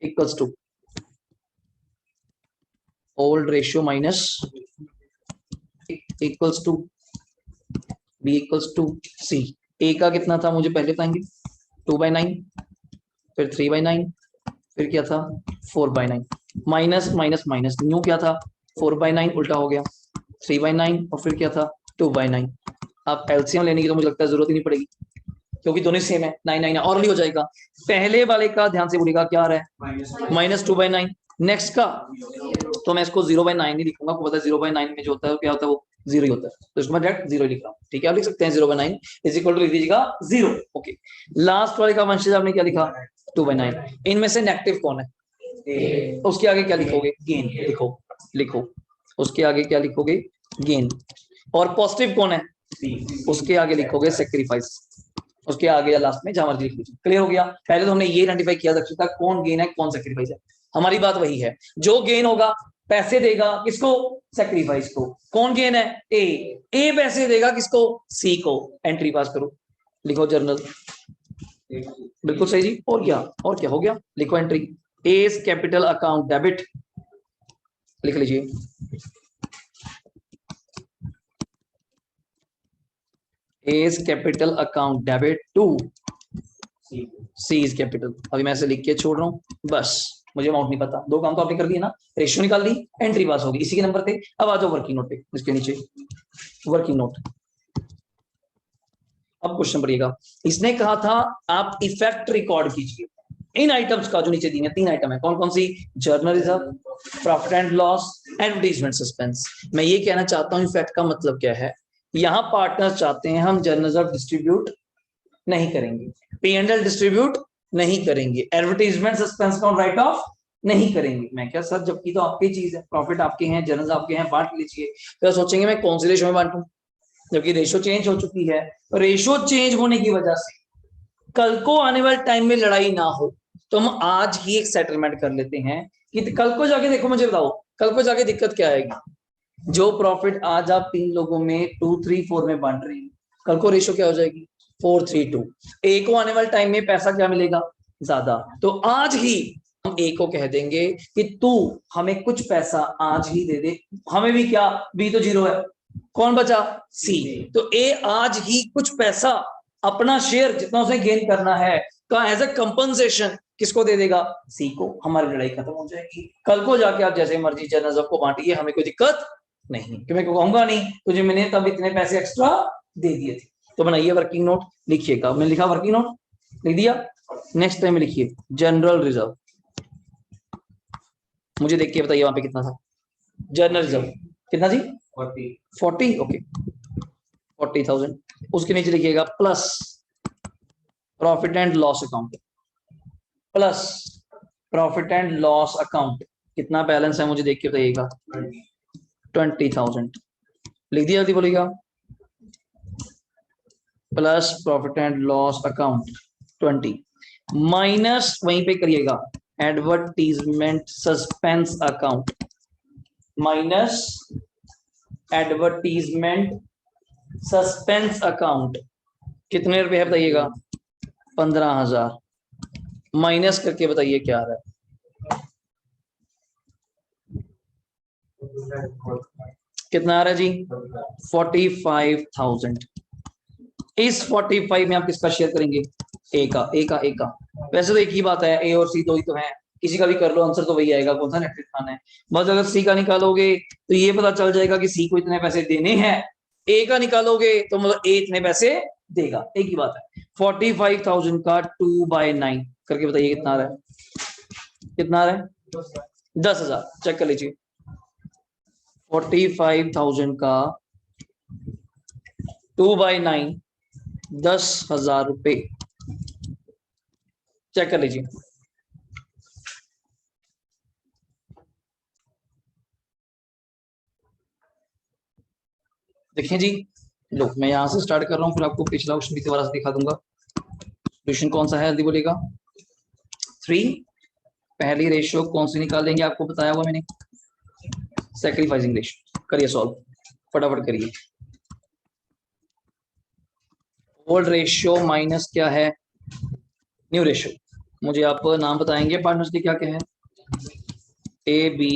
equals to old ratio minus equals to B equals to C. A का कितना था मुझे पहले बताएंगे? 2/9, फिर 3/9, फिर क्या था? 4/9, माइनस माइनस माइनस, न्यू क्या था? 4/9 उल्टा हो गया, 3/9 और फिर क्या था? 2/9। अब एलसीएम लेने की तो मुझे लगता है जरूरत ही नहीं पड़ेगी क्योंकि दोनों सेम है, 9 और हो जाएगा। पहले वाले का ध्यान से बोलिएगा क्या आ रहा है? -2/9। नेक्स्ट का तो मैं इसको 0/9 नहीं लिखूंगा, आपको पता है 0/9 में जो होता है क्या होता है? वो 0 ही होता है, तो इसको मैं डायरेक्ट 0 लिख रहा हूँ। ठीक है, आप लिख सकते हैं 0/9 इज इक्वल टू, लिख दीजिएगा 0। ओके, लास्ट वाले का वंशज आपने क्या लिखा? 2/9। इनमें से नेगेटिव कौन है? उसके आगे क्या लिखोगे? गेन। लिखो लिखो, उसके आगे क्या लिखोगे? गेन। और पॉजिटिव कौन है? उसके आगे लिखोगे सेक्रीफाइस। उसके आगे या लास्ट में जहां मर्जी लिख लीजिए। क्लियर हो गया? पहले तो हमने ये आइडेंटिफाई किया दक्षता कौन गेन है कौन सेक्रीफाइस है। हमारी बात वही है, जो गेन होगा पैसे देगा किसको? सेक्रीफाइस को। कौन गेन है? ए पैसे देगा किसको? सी को। एंट्री पास करो, लिखो जर्नल। बिल्कुल सही जी। और क्या हो गया? लिखो entry. S capital account debit, लिख लीजिए। S capital account debit to C is capital. अभी मैं ऐसे लिख के छोड़ रहा हूं, बस मुझे अमाउंट नहीं पता। दो काम तो आपने कर दिया ना, रेशियो निकाल ली, एंट्री पास होगी, इसी के नंबर थे। अब आ जाओ वर्किंग नोट पे, इसके नीचे वर्किंग नोट। अब क्वेश्चन पढ़िएगा। इसने कहा था आप इफेक्ट रिकॉर्ड कीजिए इन आइटम्स का, जो नीचे दी है। 3 आइटम है, कौन कौन सी? General reserve, profit and loss, advertisement suspense. मैं ये कहना चाहता हूं इफेक्ट का मतलब क्या है। यहां पार्टनर्स चाहते हैं हम जर्नल रिजर्व डिस्ट्रीब्यूट नहीं करेंगे, P&L डिस्ट्रीब्यूट नहीं करेंगे, एडवर्टाइजमेंट सस्पेंस का राइट ऑफ नहीं करेंगे। मैं क्या सर, जबकि तो आपकी चीज है, प्रॉफिट आपके हैं, जर्नल आपके हैं, बांट लीजिए। तो सोचेंगे मैं कौन सी रेशो में बांटूं, जबकि रेशो चेंज हो चुकी है। रेशो चेंज होने की वजह से कल को आने वाले टाइम में लड़ाई ना हो, तो हम आज ही एक सेटलमेंट कर लेते हैं कि कल को जाके देखो, मुझे बताओ कल को जाके दिक्कत क्या आएगी। जो प्रॉफिट आज आप 3 लोगों में 2, 3, 4 में बांट रहे हैं, कल को रेशो क्या हो जाएगी? 4, 3, 2। ए को आने वाले टाइम में पैसा क्या मिलेगा? ज्यादा। तो आज ही हम ए को कह देंगे कि तू हमें कुछ पैसा आज ही दे दे। हमें भी क्या, बी तो 0 है, कौन बचा? सी। तो ए आज ही कुछ पैसा अपना शेयर जितना उसे गेन करना है का एज अ कंपनसेशन किसको दे देगा? सी को। हमारी लड़ाई खत्म हो जाएगी। कल को जाके आप जैसे मर्जी जर्नल को बांटिए, हमें कोई दिक्कत नहीं, कि मैं कहूंगा नहीं तुझे मैंने तब इतने पैसे एक्स्ट्रा दे दिए थे। तो बनाइए वर्किंग नोट, लिखिएगा। मैंने लिखा वर्किंग नोट, लिख दिया। नेक्स्ट टाइम लिखिए जनरल रिजर्व। मुझे देख के बताइए वहां पे कितना था जनरल रिजर्व? कितना जी? 40। ओके, 40,000। उसके नीचे लिखिएगा plus profit and loss account, plus profit and loss account. कितना बैलेंस है मुझे देख के बताइएगा? 20,000। लिख दिया? जल्दी बोलिएगा। Plus profit and loss account 20 minus वहीं पे करिएगा advertisement suspense account, minus advertisement suspense account. कितने रुपए है बताइएगा? 15,000। माइनस करके बताइए क्या आ रहा है? कितना आ रहा है जी? 45,000। इस 45 में आप किसका शेयर करेंगे? ए का। ए का, ए का। वैसे तो एक ही बात है, ए और सी दो ही तो है, किसी का भी कर लो, आंसर तो वही आएगा, कौन सा नेटफ्लिक्स खाना है। बस अगर सी का निकालोगे तो ये पता चल जाएगा कि सी को इतने पैसे देने हैं, ए का निकालोगे तो मतलब ए इतने पैसे देगा, एक ही बात है। 45,000 का 2/9 करके बताइए कितना आ रहा है? कितना आ रहा है? 10,000। चेक कर लीजिए। 45,000 का 2/9 10,000 रुपए। चेक कर लीजिए। देखिए जी, लो मैं यहां से स्टार्ट कर रहा हूं, फिर आपको पिछला क्वेश्चन भी दोबारा से दिखा दूंगा। सोल्यूशन कौन सा है जल्दी बोलेगा? 3। पहली रेशियो कौन सी निकाल देंगे आपको बताया हुआ मैंने, सैक्रिफाइसिंग रेशियो। करिए सॉल्व, फटाफट करिए। ओल्ड रेशियो माइनस क्या है? New ratio. मुझे आप नाम बताएंगे पार्टनर्स के क्या क्या है? ए बी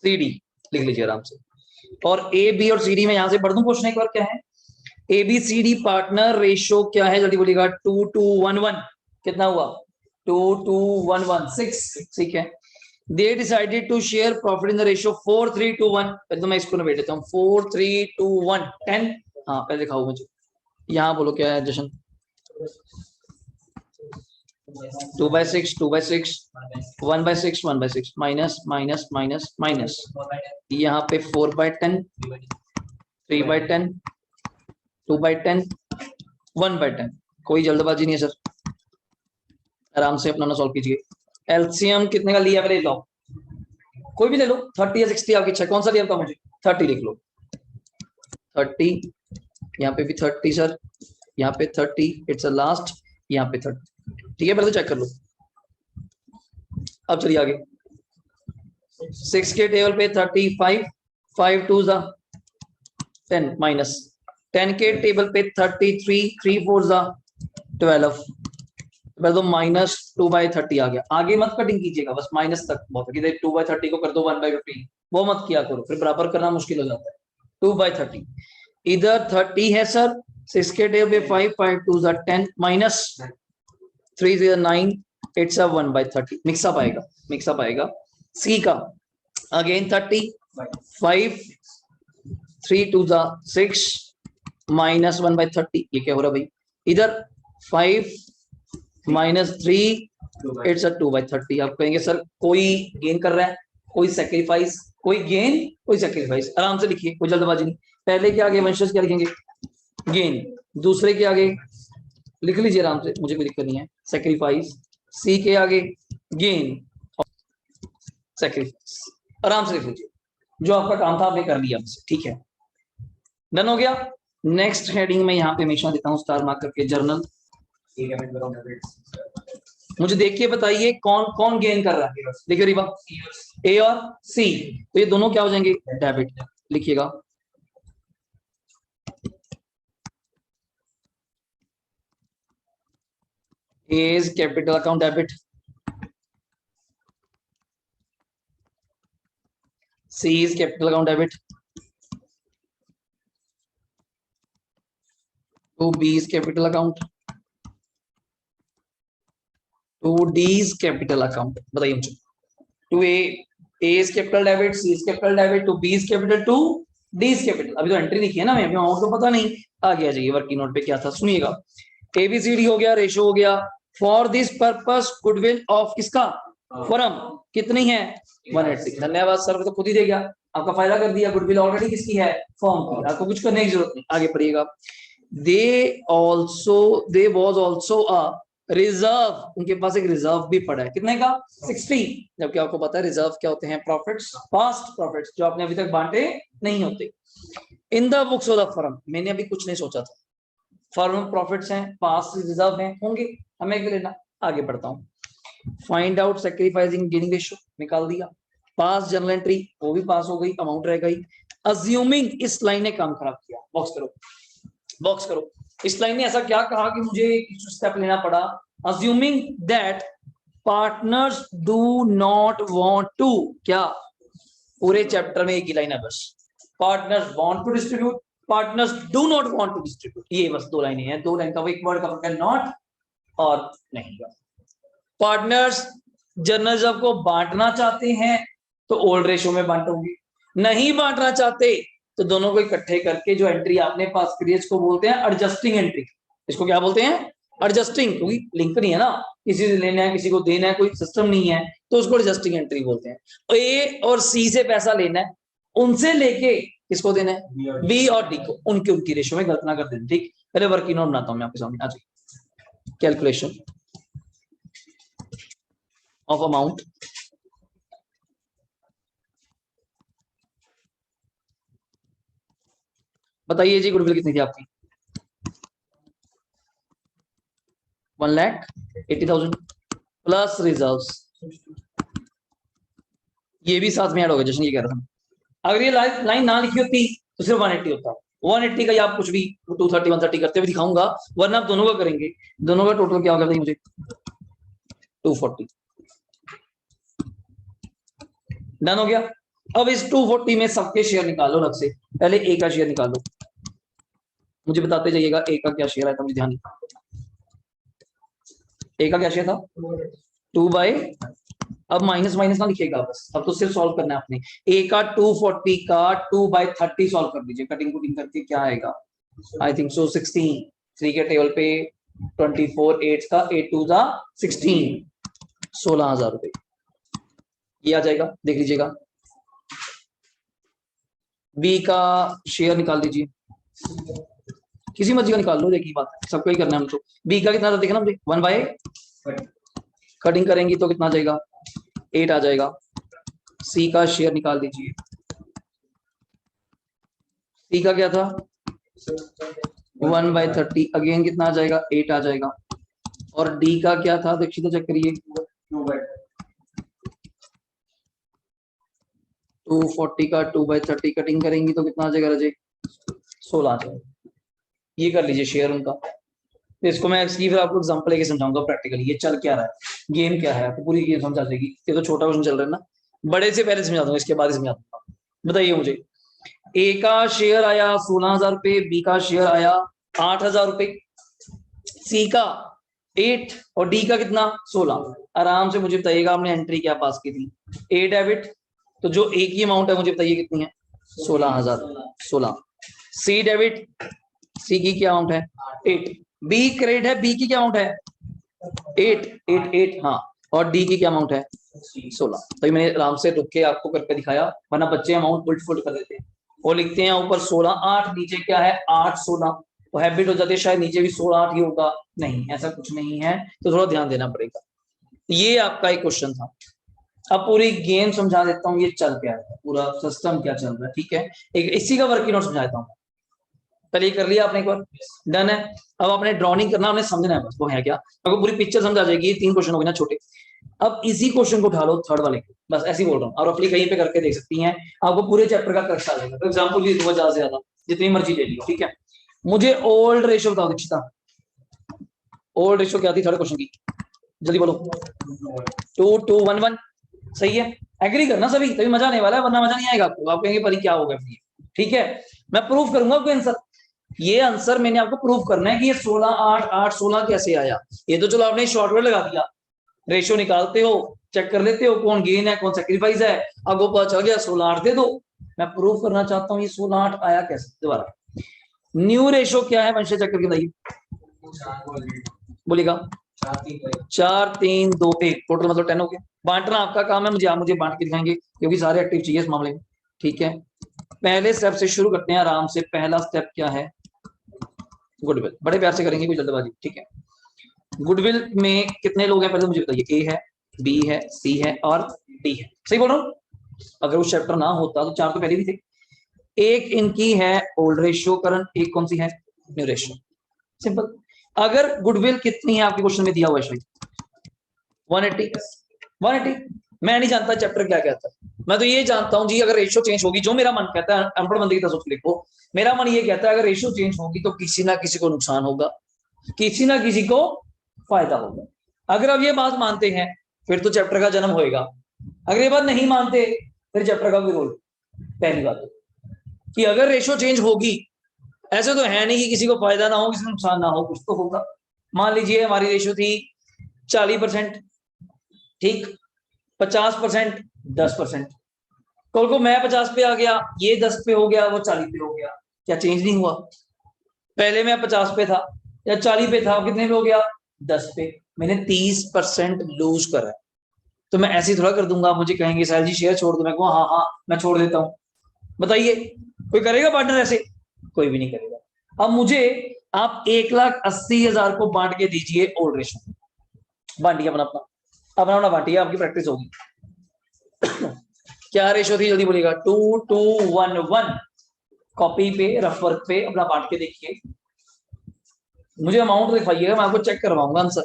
सी डी, लिख लीजिए आराम से। और ए बी और सी डी में यहां से पढ़ दूं क्वेश्चन एक बार क्या है? A B C D partner ratio क्या है जल्दी बोलिएगा? 2:1:1। कितना हुआ? 2:1:1 6। ठीक है। They decided to share profit in the ratio 4:3:1। पहले तो मैं इसको नोट देता हूँ, 4:3:1 10। हाँ पहले दिखाओ मुझे, यहाँ बोलो क्या है जशन? 2/6 2/6 1/6 1/6 माइनस माइनस माइनस माइनस, यहाँ पे 4/10 3/10 2/10 1/10। कोई जल्दबाजी नहीं है सर, आराम से अपना ना सॉल्व कीजिए। एलसीएम कितने का लिया ले लो, कोई भी ले लो, 30 या 60 आपकी इच्छा, कौन सा लिया था मुझे, 30 लिख लो, 30, यहाँ पे भी 30 सर, यहाँ पे 30, इट्स अ लास्ट, यहाँ पे 30, ठीक है, पहले तो चेक कर लो। अब चलिए आगे, 6 के टेबल पे 35, 5 2 जा 10 माइनस 10 के टेबल पे 33, 3 4 जा 12, तो माइनस 2/30 आ गया। आगे मत कटिंग कीजिएगा, बस माइनस तक बहुत है, 2/30 को कर दो 1/15, वो मत किया करो, फिर बराबर करना मुश्किल हो जाता है। 2/30 इधर 30 है सर, 6 के टेबल पे 5, 5 2 जा 10 माइनस 3 0 9, इट्स अ 1/30, मिक्सअप आएगा, मिक्सअप आएगा। सी का अगेन 30, 5 3 2 जा 6 माइनस 1/30, ये क्या हो रहा भाई, इधर 5 माइनस 3, इट्स अ 2/30। आप कहेंगे सर कोई गेन कर रहा है, कोई सेक्रीफाइस, कोई गेन कोई सेक्रीफाइस, आराम से लिखिए, कोई जल्दबाजी नहीं। पहले के आगे वंशज क्या लिखेंगे, गेन, दूसरे के आगे लिख लीजिए आराम से, मुझे कोई दिक्कत नहीं है, सेक्रीफाइस, सी के आगे गेन, सेक्रीफाइस, आराम से लिख लीजिए, जो आपका काम था आपने कर लिया, ठीक है, डन हो गया। नेक्स्ट हेडिंग में यहाँ पे हमेशा देता हूँ स्टार मार्क करके, जर्नल, मुझे देखिए बताइए कौन कौन गेन कर रहा है, देखिए रिवा, ए और सी, तो ये दोनों क्या हो जाएंगे, डेबिट, लिखिएगा। A is capital account debit, C is capital account debit, to B is capital account, to D is capital account, बताइए मुझे, to A is capital debit, C is capital debit, to B is capital, to D is capital। अभी तो एंट्री लिखी है ना, मैं अमाउंट तो पता नहीं, आगे आ जाइए वर्किंग नोट पे क्या था, सुनिएगा। एबीसीडी हो गया, रेशो हो गया। For this purpose goodwill of किसका, फर्म कितनी है, 180। धन्यवाद सर, तो खुद ही दे गया, आपका फायदा कर दिया, गुडविल ऑलरेडी किसकी है, फर्म की, आपको कुछ करने की जरूरत नहीं, आगे पढ़िएगा। They was also a reserve, उनके पास एक रिजर्व भी पड़ा है, कितने का, 60, जबकि आपको पता है रिजर्व क्या होते हैं, प्रॉफिट्स, पास्ट प्रॉफिट्स, जो आपने अभी तक बांटे नहीं होते। इन the books of the firm, मैंने अभी कुछ नहीं सोचा था, फर्म प्रॉफिट्स हैं, पास रिजर्व हैं, होंगे, हमें क्या लेना, आगे बढ़ता हूं। Find out sacrificing gaining ratio, निकाल दिया। पास जर्नल एंट्री, वो भी पास हो गई, अमाउंट रह गई। अज्यूमिंग, इस लाइन ने काम खराब किया, बॉक्स करो, बॉक्स करो, इस लाइन ने ऐसा क्या कहा कि मुझे स्टेप लेना पड़ा। Assuming that partners do not want to, क्या, पूरे चैप्टर में एक ही लाइन है बस, partners want to distribute, partners do not want to distribute, ये बस दो लाइनें हैं, दो लाइन का एक वर्ड का फर्क है, नॉट और नहीं। पार्टनर्स जर्नलिज्म को बांटना चाहते हैं तो ओल्ड रेशो में बांटोगे, नहीं बांटना चाहते तो दोनों को इकट्ठे करके जो एंट्री आपने पास करी है इसको बोलते हैं एडजस्टिंग एंट्री। इसको क्या बोलते हैं, एडजस्टिंग, क्योंकि लिंक नहीं है ना, किसी से लेना है किसी को देना है, कोई सिस्टम नहीं है, तो उसको एडजस्टिंग एंट्री बोलते हैं। ए और सी से पैसा लेना है, उनसे लेके किसको देना है, बी और डी को, उनकी उनकी रेशो में गलत ना कर देना, ठीक। पहले वर्किंग नोट बनाता हूं मैं आपके सामने, आ जाइए, कैलकुलेशन ऑफ अमाउंट, बताइए जी गुडविल कितनी थी आपकी, 1,80,000 प्लस रिजर्व्स, ये भी साथ में ऐड हो गया, जैसे ये कह रहा था। अगर ये लाइन ना लिखी होती तो सिर्फ 180 होता, 180 का, या आप कुछ भी 230 130 करते हुए दिखाऊंगा, वरना आप दोनों का करेंगे, दोनों का टोटल क्या होगा मुझे, 240, डन हो गया। अब इस 240 में सबके शेयर निकालो अलग से, पहले ए का शेयर निकालो, मुझे बताते जाइएगा ए का क्या शेयर आया था, मुझे ध्यान, ए का क्या शेयर था, 2/, अब माइनस माइनस ना लिखिएगा बस, अब तो सिर्फ सॉल्व करना है आपने। ए का 240 का 2/30 सॉल्व कर दीजिए, कटिंग कुटिंग करके क्या आएगा, आई थिंक सो 16, 3 के टेबल पे 24, 8 का 8 2 जा 16, 16,000 रुपए, ये आ जाएगा, देख लीजिएगा। बी का शेयर निकाल दीजिए, किसी मर्जी का निकाल लो, देखिए बात सबको ही करना है हमको। बी का कितना था देखना मुझे, 1/, कटिंग करेंगी तो कितना आ जाएगा 8 आ जाएगा। सी का शेयर निकाल दीजिए। सी का क्या था 1/30 अगेन कितना आ जाएगा 8 आ जाएगा। और डी का क्या था देखिए तो चेक करिए 240 का 2/30 कटिंग करेंगी तो कितना आ जाएगा रजे 16 आ जाएगा। ये कर लीजिए शेयर उनका। तो इसको मैं इसकी फिर आपको एग्जांपल लेके समझाऊंगा प्रैक्टिकली ये चल क्या रहा है गेम क्या है आपको पूरी गेम समझ आ जाएगी। ये तो छोटा क्वेश्चन चल रहा है ना, बड़े से पहले समझा दूंगा इसके बाद ही समझा दूंगा। बताइए मुझे ए का शेयर आया 16,000 रुपए, बी का शेयर आया 8,000 रुपए, सी का 8 और डी का कितना 16। आराम से मुझे बताइएगा आपने एंट्री क्या पास की थी ए डेबिट, तो जो ए की अमाउंट है मुझे बताइए कितनी है 16,000 16। सी डेबिट, सी की क्या अमाउंट है 8। बी क्रेडिट है, बी की क्या अमाउंट है 8 हाँ, और डी की क्या अमाउंट है 16। तो मैंने आराम से रुक के आपको करके दिखाया, वरना बच्चे अमाउंट उल्ट फुल्ट कर देते हैं। वो लिखते हैं ऊपर 16 8, नीचे क्या है 8 16, तो हैबिट हो जाती है शायद नीचे भी 16 8 ही होगा। नहीं, ऐसा कुछ नहीं है, तो थोड़ा ध्यान देना पड़ेगा। ये आपका एक क्वेश्चन था। अब पूरी गेम समझा देता हूँ ये चल क्या है, पूरा सिस्टम क्या चल रहा है। ठीक है, एक इसी का वर्किंग नोट समझा देता हूँ। पहले ये कर लिया आपने एक बार, डन है। अब आपने ड्रॉ नहीं करना, आपने समझना है बस वो है क्या, आपको पूरी पिक्चर समझ आ जाएगी। ये 3 क्वेश्चन हो गए ना छोटे। अब इसी क्वेश्चन को उठा लो थर्ड वाले को, बस ऐसे ही बोल रहा हूँ, और अपनी कहीं पे करके देख सकती हैं, आपको पूरे चैप्टर का क्रश आ जाएगा। तो एग्जाम्पल भी दूंगा ज्यादा से ज्यादा, जितनी मर्जी ले लियो। ठीक है, मुझे ओल्ड रेशियो बताओ दीक्षिता, ओल्ड रेशियो क्या थी थर्ड क्वेश्चन की, जल्दी बोलो। 2:1:1 सही है। एग्री करना सभी, तभी मजा आने वाला है, वरना मजा नहीं आएगा आपको। आप कहेंगे परी क्या होगा फिर। ठीक है, मैं प्रूफ करूंगा आपको आंसर। ये आंसर मैंने आपको प्रूफ करना है कि ये 16 8 8 16 कैसे आया। ये तो चलो आपने शॉर्टकट लगा दिया, रेशियो निकालते हो, चेक कर लेते हो कौन गेन है कौन सैक्रिफाइस है, आपको पता चल गया 16 8 दे दो। मैं प्रूफ करना चाहता हूँ ये 16 8 आया कैसे। दोबारा न्यू रेशियो क्या है वंशे चेक करके बताइए, बोलेगा 4 3 2 1, टोटल मतलब 10 हो गया। बांटना आपका काम है, मुझे आप मुझे बांट के दिखाएंगे क्योंकि सारे एक्टिव चाहिए इस मामले में। ठीक है, पहले स्टेप से शुरू करते हैं आराम से। पहला स्टेप क्या है, गुडविल। बड़े प्यार से करेंगे, कोई जल्दबाजी। ठीक है, गुडविल में कितने लोग हैं पहले मुझे बताइए। ए है, बी है, सी है और डी है। सही बोल रहा हूँ, अगर वो चैप्टर ना होता तो 4 तो पहले भी थे। एक इनकी है ओल्ड रेशियो करंट, एक कौन सी है न्यू रेशियो। सिंपल। अगर गुडविल कितनी है आपके क्वेश्चन में दिया हुआ है शायद 180। मैं नहीं जानता चैप्टर क्या कहता है, मैं तो ये जानता हूं जी अगर रेशियो चेंज होगी, जो मेरा मन कहता है, अनपढ़ बंदे की तरह सोच लिखो, मेरा मन ये कहता है अगर रेशियो चेंज होगी तो किसी ना किसी को नुकसान होगा, किसी ना किसी को फायदा होगा। अगर आप ये बात मानते हैं फिर तो चैप्टर का जन्म होएगा। अगर ये बात नहीं मानते फिर चैप्टर का कोई रोल। पहली बात कि अगर रेशियो चेंज होगी, ऐसे तो है नहीं कि किसी को फायदा ना हो किसी को नुकसान ना हो, कुछ तो होगा। मान लीजिए हमारी रेशियो थी 40%, ठीक, 50% 10%, कल को मैं 50 पे आ गया, ये 10 पे हो गया, वो 40 पे हो गया, क्या चेंज नहीं हुआ। पहले मैं 50 पे था या 40 पे था, कितने पे हो गया 10 पे, मैंने 30% लूज करा। तो मैं ऐसे ही थोड़ा कर दूंगा, मुझे कहेंगे साहिल जी शेयर छोड़ दो, मैं कहूँ हाँ हाँ मैं छोड़ देता हूँ। बताइए कोई करेगा पार्टनर ऐसे, कोई भी नहीं करेगा। अब मुझे आप 1,80,000 को बांट के दीजिए ओल्ड रेशियो, बांटिए अपना अपना अपना अपना बांटिए, आपकी प्रैक्टिस होगी। क्या रेशियो थी जल्दी बोलिएगा 2:1:1। कॉपी पे रफ वर्क पे अपना बांट के देखिए, मुझे अमाउंट दिखाइएगा, मैं आपको चेक करवाऊंगा आंसर।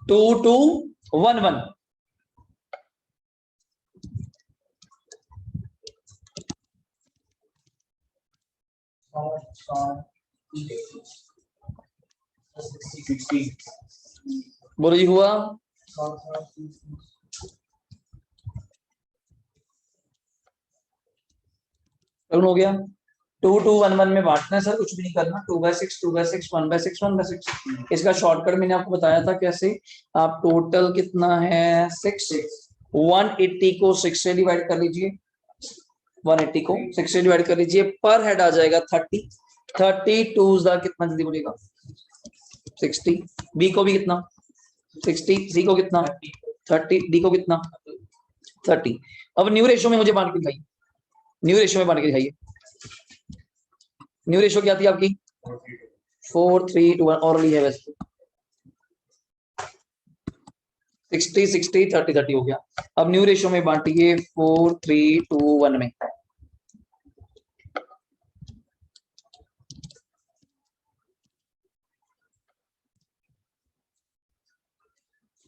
2:1:1 बोलो जी हुआ। हो गया 2:1:1 में बांटना है सर, कुछ भी नहीं करना। 2/6 2/6 1/6 1/6। इसका शॉर्टकट मैंने आपको बताया था कैसे। आप टोटल कितना है 6, 180 को 6 से डिवाइड कर लीजिए, 180 को 6 से डिवाइड कर लीजिए, पर हेड आ जाएगा 30। 32 कितना जल्दी बोलिएगा 60। बी को भी कितना 60, सी को कितना 30, डी को कितना 30। अब न्यू रेशियो में मुझे बांट के दिखाइए, न्यू रेशियो में बांट के दिखाइए। न्यू रेशियो क्या थी आपकी 4:3:1, और ली है वैसे। 60 60 30 30 हो गया। अब न्यू रेशियो में बांटिए 4 3 2 1 में।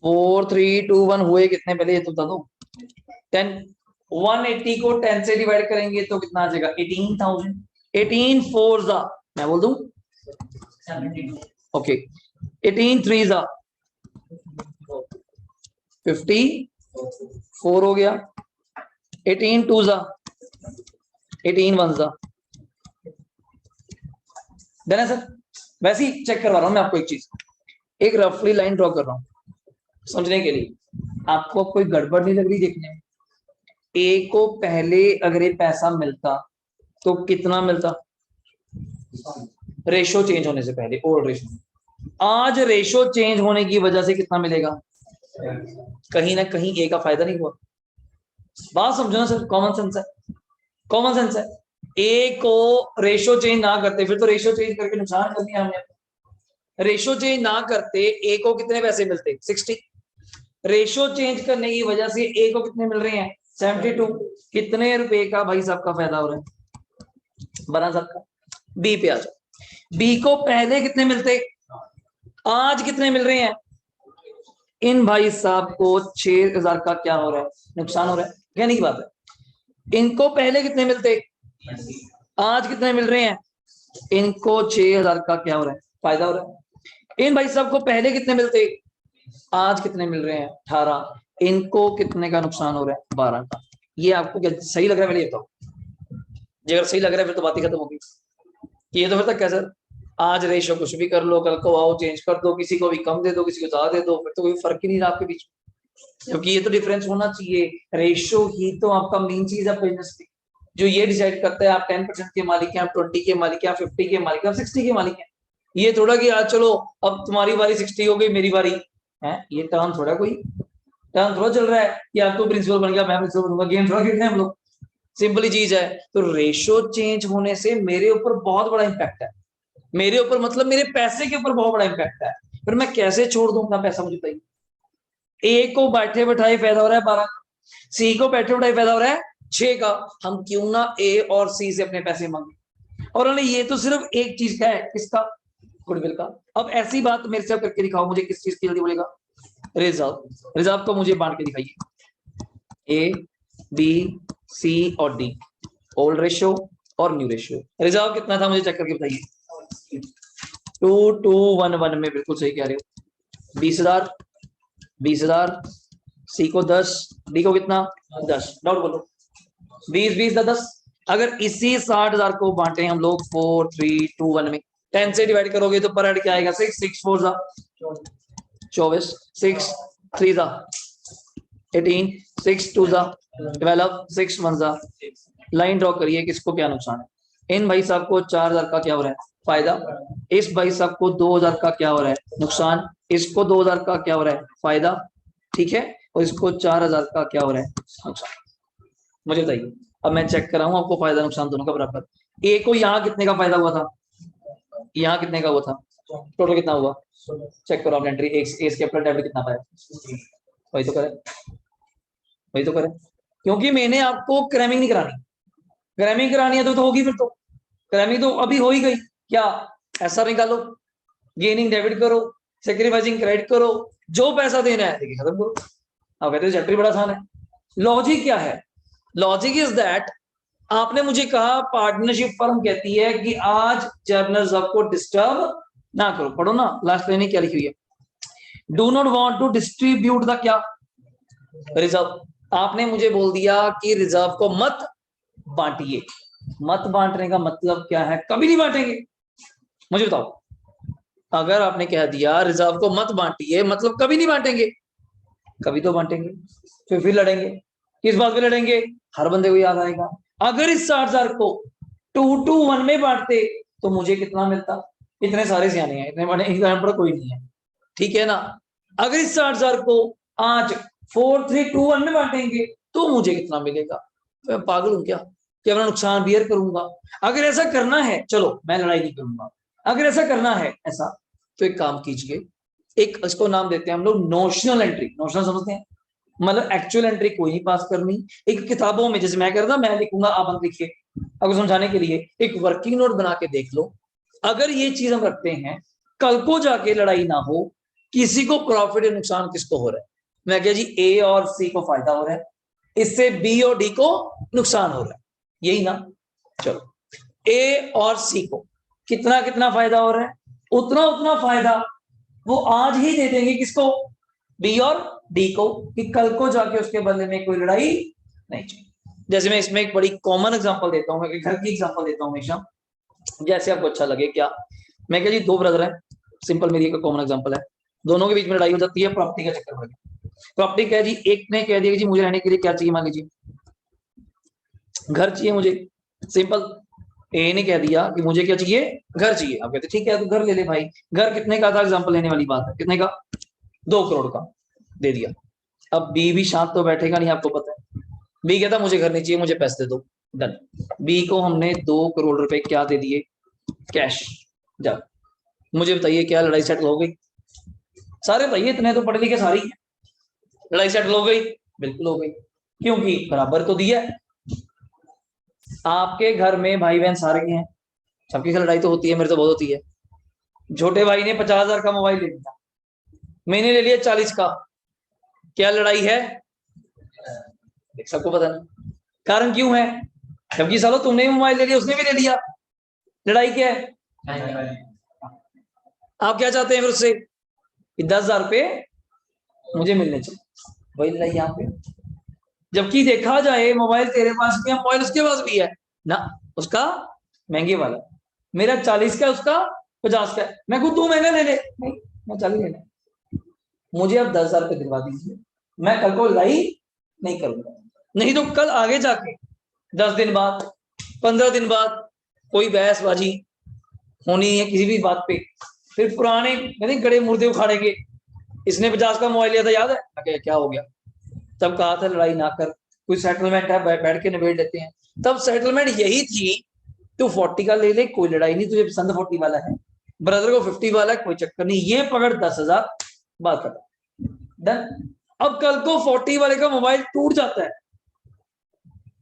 4 3 2 1 हुए कितने पहले ये तो बता दो। 10। 180 को 10 से डिवाइड करेंगे तो कितना आ जाएगा 18,000। 18 4 जा मैं बोल दूं ओके 18 3 जा 54 हो गया। 18 2 जा 18 1 जा डन है सर। वैसे ही चेक करवा रहा हूं मैं आपको एक चीज, एक रफली लाइन ड्रॉ कर रहा हूं समझने के लिए। आपको कोई गड़बड़ नहीं लग रही देखने में? ए को पहले अगर ये पैसा मिलता तो कितना मिलता रेशो चेंज होने से पहले, ओल्ड रेशो। आज रेशो चेंज होने की वजह से कितना मिलेगा? कहीं ना कहीं ए का फायदा नहीं हुआ। बात समझो ना सर, कॉमन सेंस है, कॉमन सेंस है। ए को रेशो चेंज ना करते फिर तो रेशो चेंज करके नुकसान कर दिया हमने। रेशो चेंज ना करते ए को कितने पैसे मिलते 60। रेशो चेंज करने की वजह से ए को कितने मिल रहे हैं 72। कितने रुपए का भाई साहब का फायदा हो रहा है बना सबका। बी पे आ जाओ। बी को पहले कितने मिलते, आज कितने मिल रहे हैं? इन भाई साहब को 6,000 का क्या हो रहा है नुकसान हो रहा है, कहने की बात है। इनको पहले कितने मिलते, आज कितने मिल रहे हैं? इनको 6,000 का क्या हो रहा है फायदा हो रहा है। इन भाई साहब को पहले कितने मिलते, आज कितने मिल रहे हैं 18। इनको कितने का नुकसान हो रहा है 12 का। ये आपको क्या सही लग रहा है? पहले बताओ जी, अगर सही लग रहा है फिर तो बात ही खत्म होगी। ये तो फिर तक क्या सर, आज रेशो कुछ भी कर लो, कल को आओ चेंज कर दो, किसी को भी कम दे दो किसी को ज्यादा दे दो, फिर तो कोई फर्क ही नहीं रहा आपके बीच में। क्योंकि ये तो डिफरेंस होना चाहिए, रेशो ही तो आपका मेन चीज है बिजनेस की, जो ये डिसाइड करता है आप 10% के मालिक हैं, आप 20 के मालिक हैं, आप 50 के मालिक हैं, आप 60 के मालिक हैं। ये थोड़ा कि आज चलो अब तुम्हारी बारी 60 हो गई मेरी बारी है, ये टर्न थोड़ा कोई टर्न थोड़ा चल रहा है कि आप तो प्रिंसिपल बन गया मैं प्रिंसिपल बनूंगा, गेम थोड़ा खेलते हैं हम लोग। सिंपली चीज है। तो रेशो चेंज होने से मेरे ऊपर बहुत बड़ा इंपैक्ट है, मेरे ऊपर मतलब मेरे पैसे के ऊपर बहुत बड़ा इंपैक्ट है। फिर मैं कैसे छोड़ दूं अपना पैसा, मुझे बताइए। ए को बैठे बैठाए फायदा हो रहा है 12 का, सी को बैठे बैठाए फायदा हो रहा है 6 का। हम क्यों ना ए और सी से अपने पैसे मांगे। और उन्होंने ये तो सिर्फ एक चीज का है, किसका? गुडविल का। अब ऐसी बात मेरे से करके दिखाओ मुझे, किस चीज की जल्दी बोलेगा? रिजर्व। रिजर्व को मुझे बांट के दिखाइए, ए बी सी और डी, ओल्ड रेशियो और न्यू रेशियो। रिजर्व कितना था मुझे चेक करके बताइए। 2211 में बिल्कुल सही कह रहे हो। 20,000 20,000, सी को 10, डी को कितना 10। डाउट बोलो 20 20 10। अगर इसी 60,000 को बांटे हम लोग 4 3 2 1 में, 10 से डिवाइड करोगे तो पर हेड क्या आएगा 6 6 4 जा 24, 6 3 जा 18, 6 2 जा 12, 6 1 जा। लाइन ड्रॉ करिए किसको क्या नुकसान है। इन भाई साहब को 4,000 का क्या हो रहा है फायदा, इस भाई साहब को 2,000 का क्या हो रहा है नुकसान, इसको 2,000 का क्या हो रहा है फायदा, ठीक है, और इसको 4,000 का क्या हो रहा है नुकसान। मुझे बताइए, अब मैं चेक कर रहा हूं आपको फायदा नुकसान दोनों का बराबर। ए को यहाँ कितने का फायदा हुआ था, यहाँ कितने का हुआ था, टोटल कितना हुआ चेक करो आप एंट्री। एस कैपिटल डेबिट कितना पाया, वही तो करे, वही तो करे। क्योंकि मैंने आपको क्रैमिंग नहीं करानी, क्रैमिंग करानी है तो होगी, फिर तो क्रैमिंग तो अभी हो ही गई। क्या ऐसा निकालो, गेनिंग डेबिट करो, सेक्रीफाइसिंग क्रेडिट करो, जो पैसा देना है देखिए खत्म करो। अब कहते हैं चैप्टर बड़ा आसान है। लॉजिक क्या है, लॉजिक इज दैट आपने मुझे कहा पार्टनरशिप फर्म कहती है कि आज जर्नल रिजर्व को डिस्टर्ब ना करो। पढ़ो ना लास्ट लाइन क्या लिखी हुई है, do not want to distribute the क्या रिजर्व। आपने मुझे बोल दिया कि रिजर्व को मत बांटिए। मत बांटने का मतलब क्या है, कभी नहीं बांटेंगे। मुझे बताओ, अगर आपने कह दिया रिजर्व को मत बांटिए मतलब कभी नहीं बांटेंगे, कभी तो बांटेंगे। फिर लड़ेंगे, किस बात पे लड़ेंगे, हर बंदे को याद आएगा। अगर इस 60,000 को 2 to 1 में बांटते तो मुझे कितना मिलता, इतने सारे सियाने हैं, इतने बड़े एग्जाम्पल कोई नहीं है, ठीक है ना। अगर इस 60,000 को आज 4 3 2 1 में बांटेंगे तो मुझे कितना मिलेगा। मैं पागल हूं क्या कि अपना नुकसान बियर करूंगा? अगर ऐसा करना है चलो मैं लड़ाई नहीं करूंगा, अगर ऐसा करना है ऐसा तो एक काम कीजिए, एक इसको नाम देते हैं हम लोग नोशनल एंट्री। नोशनल समझते हैं, मतलब एक्चुअल एंट्री कोई नहीं पास करनी। एक किताबों में जैसे मैं कर रहा, मैं लिखूंगा आप अंत लिखिए, आपको समझाने के लिए एक वर्किंग नोट बना के देख लो। अगर ये चीज हम रखते हैं, कल को जाके लड़ाई ना हो, किसी को प्रॉफिट या नुकसान किसको हो रहा है, मैं क्या जी ए और सी को फायदा हो रहा है, इससे बी और डी को नुकसान हो रहा है, यही ना। चलो ए और सी को कितना कितना फायदा हो रहा है, उतना उतना फायदा वो आज ही दे देंगे किसको, बी और डी को, कि कल को जाके उसके बदले में कोई लड़ाई नहीं चाहिए। जैसे मैं इसमें एक बड़ी कॉमन एग्जांपल देता हूं, मैं घर की एग्जांपल देता हूं हमेशा, जैसे आपको अच्छा लगे। क्या मैं क्या जी, दो ब्रदर हैं, सिंपल मेरी एक कॉमन एग्जांपल है, दोनों के बीच में लड़ाई हो जाती है प्रॉपर्टी का चक्कर में। प्रॉपर्टी क्या जी, एक ने कह दिया कि जी मुझे रहने के लिए क्या चाहिए, मान लीजिए घर चाहिए मुझे, सिंपल। ए ने कह दिया कि मुझे क्या चाहिए, घर चाहिए। आप कहते ठीक है तो घर ले ले भाई। घर कितने का था, एग्जांपल लेने वाली बात है, कितने का, 2 करोड़ का दे दिया। अब बी भी शांत तो बैठेगा नहीं, आपको पता है। बी कहता मुझे घर नहीं चाहिए, मुझे पैसे दे दो, डन। बी को हमने 2 करोड़ रुपए क्या दे दिए, कैश। जा मुझे बताइए क्या लड़ाई सेटल हो गई, सारे भाई इतने तो पढ़े लिखे सारी, लड़ाई सेटल हो गई, बिल्कुल हो गई, क्योंकि बराबर तो दिया। आपके घर में भाई बहन सारे हैं, सबकी लड़ाई तो होती है, मेरे तो बहुत होती है। छोटे भाई ने 50,000 का मोबाइल ले लिया, मैंने ले लिया 40 का, क्या लड़ाई है, सबको पता नहीं कारण क्यों है, जबकि सालो तुमने भी मोबाइल ले लिया, उसने भी ले लिया, लड़ाई क्या है। आप क्या चाहते हैं फिर उससे, 10,000 रुपये मुझे मिलने चाहिए, वही लड़ाई यहाँ पे। जबकि देखा जाए मोबाइल तेरे पास भी है, मोबाइल उसके पास भी है ना, उसका महंगे वाला, मेरा 40 का, उसका 50 का। मैं कहूँ तू महंगा ले ले, नहीं मैं 40 लेना, मुझे अब 10,000 रुपये दिलवा दीजिए, मैं कल को लड़ाई नहीं करूंगा। नहीं तो कल आगे जाके 10 दिन बाद, 15 दिन बाद कोई बहसबाजी होनी है किसी भी बात पे, फिर पुराने यानी गड़े मुर्दे उखाड़ेंगे, इसने 50 का मोबाइल लिया था याद है, क्या हो गया, तब कहा था लड़ाई ना कर, कोई सेटलमेंट है बैठ के निबेड़ लेते हैं। तब सेटलमेंट यही थी, तू 40 का ले ले, कोई लड़ाई नहीं, तुझे पसंद 40 वाला है, ब्रदर को 50 वाला है, कोई चक्कर नहीं, ये पकड़ 10,000, बात खत्म, डन। अब कल को 40 वाले का मोबाइल टूट जाता है,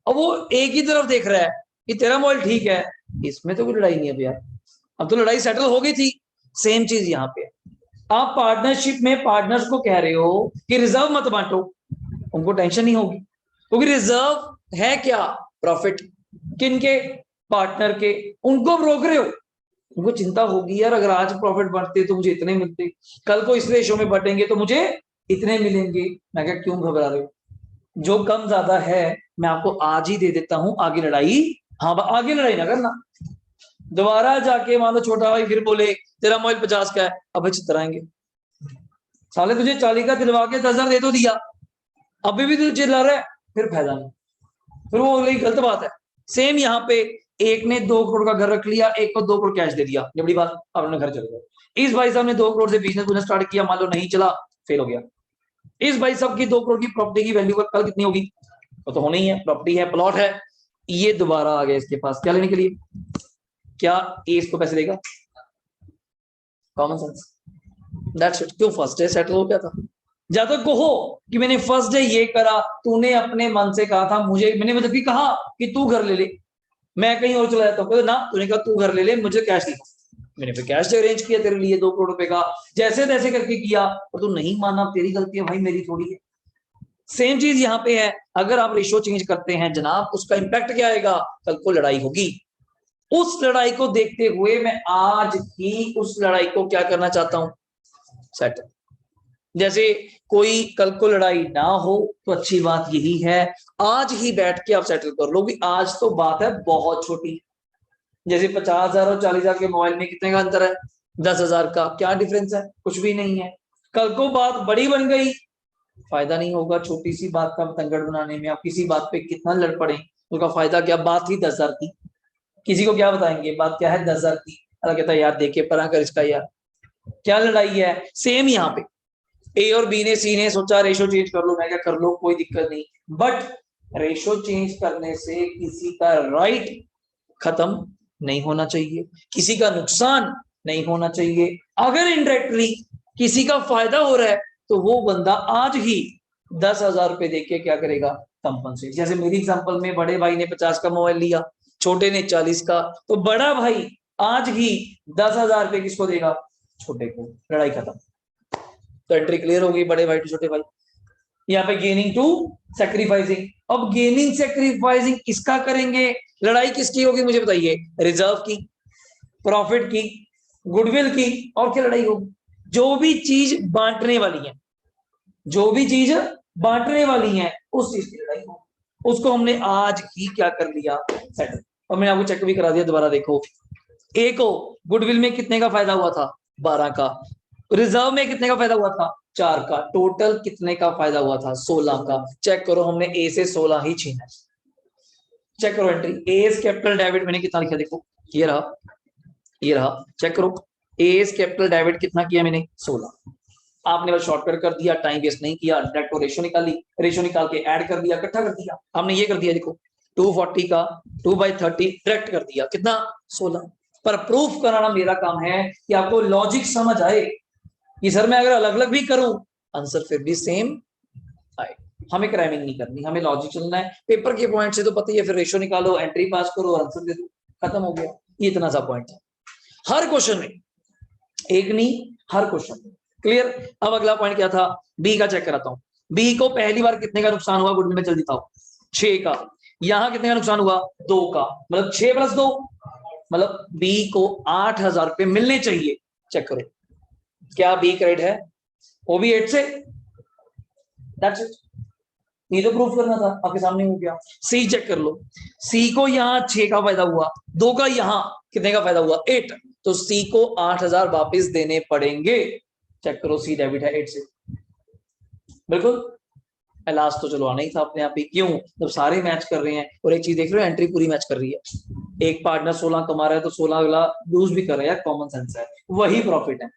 अब वो एक ही तरफ देख रहा है कि तेरा मोबाइल ठीक है, इसमें तो कोई लड़ाई नहीं है यार, अब तो लड़ाई सेटल हो गई थी। सेम चीज यहाँ पे, आप पार्टनरशिप में पार्टनर्स को कह रहे हो कि रिजर्व मत बांटो, उनको टेंशन नहीं होगी, क्योंकि रिजर्व है क्या, प्रॉफिट, किनके, पार्टनर के, उनको रोक रहे हो, उनको चिंता होगी यार अगर आज प्रॉफिट बढ़ते तो मुझे इतने मिलते, कल को इस रेशो में बढ़ेंगे तो मुझे इतने मिलेंगे। मैं क्या क्यों घबरा रहे हो, जो कम ज्यादा है मैं आपको आज ही दे देता हूं, आगे लड़ाई, हाँ आगे लड़ाई ना करना। दोबारा जाके मान लो छोटा भाई फिर बोले तेरा मोबाइल 50 का है, अब चितराएंगे, साले तुझे 40 का दिलवा के 10,000 दे तो दिया, अभी भी तुझे चिल्ला रहा है, फिर फायदा नहीं, फिर वो गलत बात है। सेम यहाँ पे एक ने 2 करोड़ का घर रख लिया, एक को 2 करोड़ कैश दे दिया, ये बड़ी बात, अपने घर चले गए। इस भाई साहब ने 2 करोड़ से बिजनेस स्टार्ट किया, मान लो नहीं चला, फेल हो गया। इस भाई साहब की 2 करोड़ की प्रॉपर्टी की वैल्यू कल कितनी होगी, वो तो होनी ही है, प्रॉपर्टी है, प्लॉट है, ये दोबारा आ गया इसके पास क्या लेने के लिए, क्या ये इसको पैसे देगा, कॉमन सेंस, दैट्स इट। क्यों फर्स्ट डे सेटल हो गया था। ज्यादा कहो कि मैंने फर्स्ट डे ये करा, तूने अपने मन से कहा था मुझे, मैंने मतलब कि कहा कि तू घर ले ले, मैं कहीं और चला जाता हूँ ना, तूने कहा तू घर ले ले, मुझे कैश नहीं, मैंने फिर कैश अरेंज किया तेरे लिए 2 करोड़ रुपए का, जैसे तैसे करके किया, और तू नहीं माना, तेरी गलती है भाई, मेरी थोड़ी है। सेम चीज यहाँ पे है, अगर आप रेशो चेंज करते हैं जनाब, उसका इंपैक्ट क्या आएगा, कल को लड़ाई होगी, उस लड़ाई को देखते हुए मैं आज ही उस लड़ाई को क्या करना चाहता हूं, सेटल। जैसे कोई कल को लड़ाई ना हो तो अच्छी बात यही है, आज ही बैठ के आप सेटल कर लो, आज तो बात है बहुत छोटी, जैसे 50,000 और 40,000 के मोबाइल में कितने का अंतर है, 10,000 का, क्या डिफरेंस है, कुछ भी नहीं है। कल को बात बड़ी बन गई, फायदा नहीं होगा, छोटी सी बात का तंगड़ बनाने में, आप किसी बात पे कितना लड़ पड़े, उसका फायदा क्या, बात ही 10,000 की, किसी को क्या बताएंगे बात क्या है 10,000 की, अल्लाह कहता है यार देखे परा कर इसका, यार क्या लड़ाई है। सेम यहाँ पे ए और बी ने, सी ने सोचा रेशो चेंज कर लो, मैं क्या कर लो, कोई दिक्कत नहीं, बट रेशो चेंज करने से किसी का राइट खत्म नहीं होना चाहिए, किसी का नुकसान नहीं होना चाहिए। अगर इनडायरेक्टली किसी का फायदा हो रहा है तो वो बंदा आज ही 10,000 रुपए देके क्या करेगा, कंपनसेट। जैसे मेरी एग्जांपल में बड़े भाई ने 50 का मोबाइल लिया, छोटे ने 40 का, तो बड़ा भाई आज ही 10,000 रुपए किसको देगा, छोटे को। लड़ाई खत्म। तो एंट्री क्लियर होगी बड़े भाई टू छोटे भाई। यहाँ पे गेनिंग टू सैक्रिफाइसिंग। अब गेनिंग सैक्रिफाइसिंग किसका करेंगे, लड़ाई किसकी होगी मुझे बताइए, रिजर्व की, प्रॉफिट की, गुडविल की, और क्या लड़ाई होगी, जो भी चीज बांटने वाली है, जो भी चीज बांटने वाली है उस चीज की लड़ाई होगी। उसको हमने आज ही क्या कर लिया, सेटल। और मैंने आपको चेक भी करा दिया, दोबारा देखो। ए को गुडविल में कितने का फायदा हुआ था, 12 का। रिजर्व में कितने का फायदा हुआ था, 4 का। टोटल कितने का फायदा हुआ था, 16 का। चेक करो, हमने ए से 16 ही छीना है। चेक करो एंट्री, एस कैपिटल डेबिट मैंने कितना लिखा, देखो ये रहा, ये रहा। चेक करो, एस कैपिटल डेबिट कितना किया मैंने, 16। आपने बस शॉर्टकट कर दिया, टाइम वेस्ट नहीं किया, डायरेक्ट रेशियो निकाली, रेशियो निकाल के ऐड कर दिया, इकट्ठा कर दिया। हमने ये कर दिया, देखो 240 का 2/30 डायरेक्ट कर दिया, कितना, 16। पर प्रूफ कराना मेरा काम है कि आपको लॉजिक समझ आए कि सर मैं अगर अलग अलग भी करूं आंसर फिर भी सेम आए। हमें क्रैमिंग नहीं करनी, हमें लॉजिक चलना है। पेपर के पॉइंट से तो पता ही है, फिर रेशियो निकालो, एंट्री पास करो, आंसर दे दो, खत्म हो गया। ये इतना सा पॉइंट है हर क्वेश्चन में, एक नहीं हर क्वेश्चन में। क्लियर। अब अगला पॉइंट क्या था, बी का चेक कराता हूं। बी को पहली बार कितने का नुकसान हुआ गुडविल में, जल्दी बताओ, 6 का। यहां कितने का नुकसान हुआ, 2 का। मतलब 6 + 2, मतलब बी को 8,000 रुपए मिलने चाहिए। चेक करो, क्या बी क्रेडिट है, वो भी 8 से। दैट्स इट, ये तो प्रूफ करना था, आपके सामने हो गया। सी चेक कर लो, सी को यहाँ 6 का फायदा हुआ, 2 का यहाँ कितने का फायदा हुआ, 8। तो सी को 8,000 वापस देने पड़ेंगे। चेक करो, सी डेबिट है 8 से, बिल्कुल। लास्ट तो चलो आना ही था अपने आप ही, क्यों, जब सारे मैच कर रहे हैं। और एक चीज देख रहे हो, एंट्री पूरी मैच कर रही है। एक पार्टनर 16 कमा रहा है तो 16 अगला लूज भी कर रहा है यार, कॉमन सेंस है। वही प्रॉफिट है,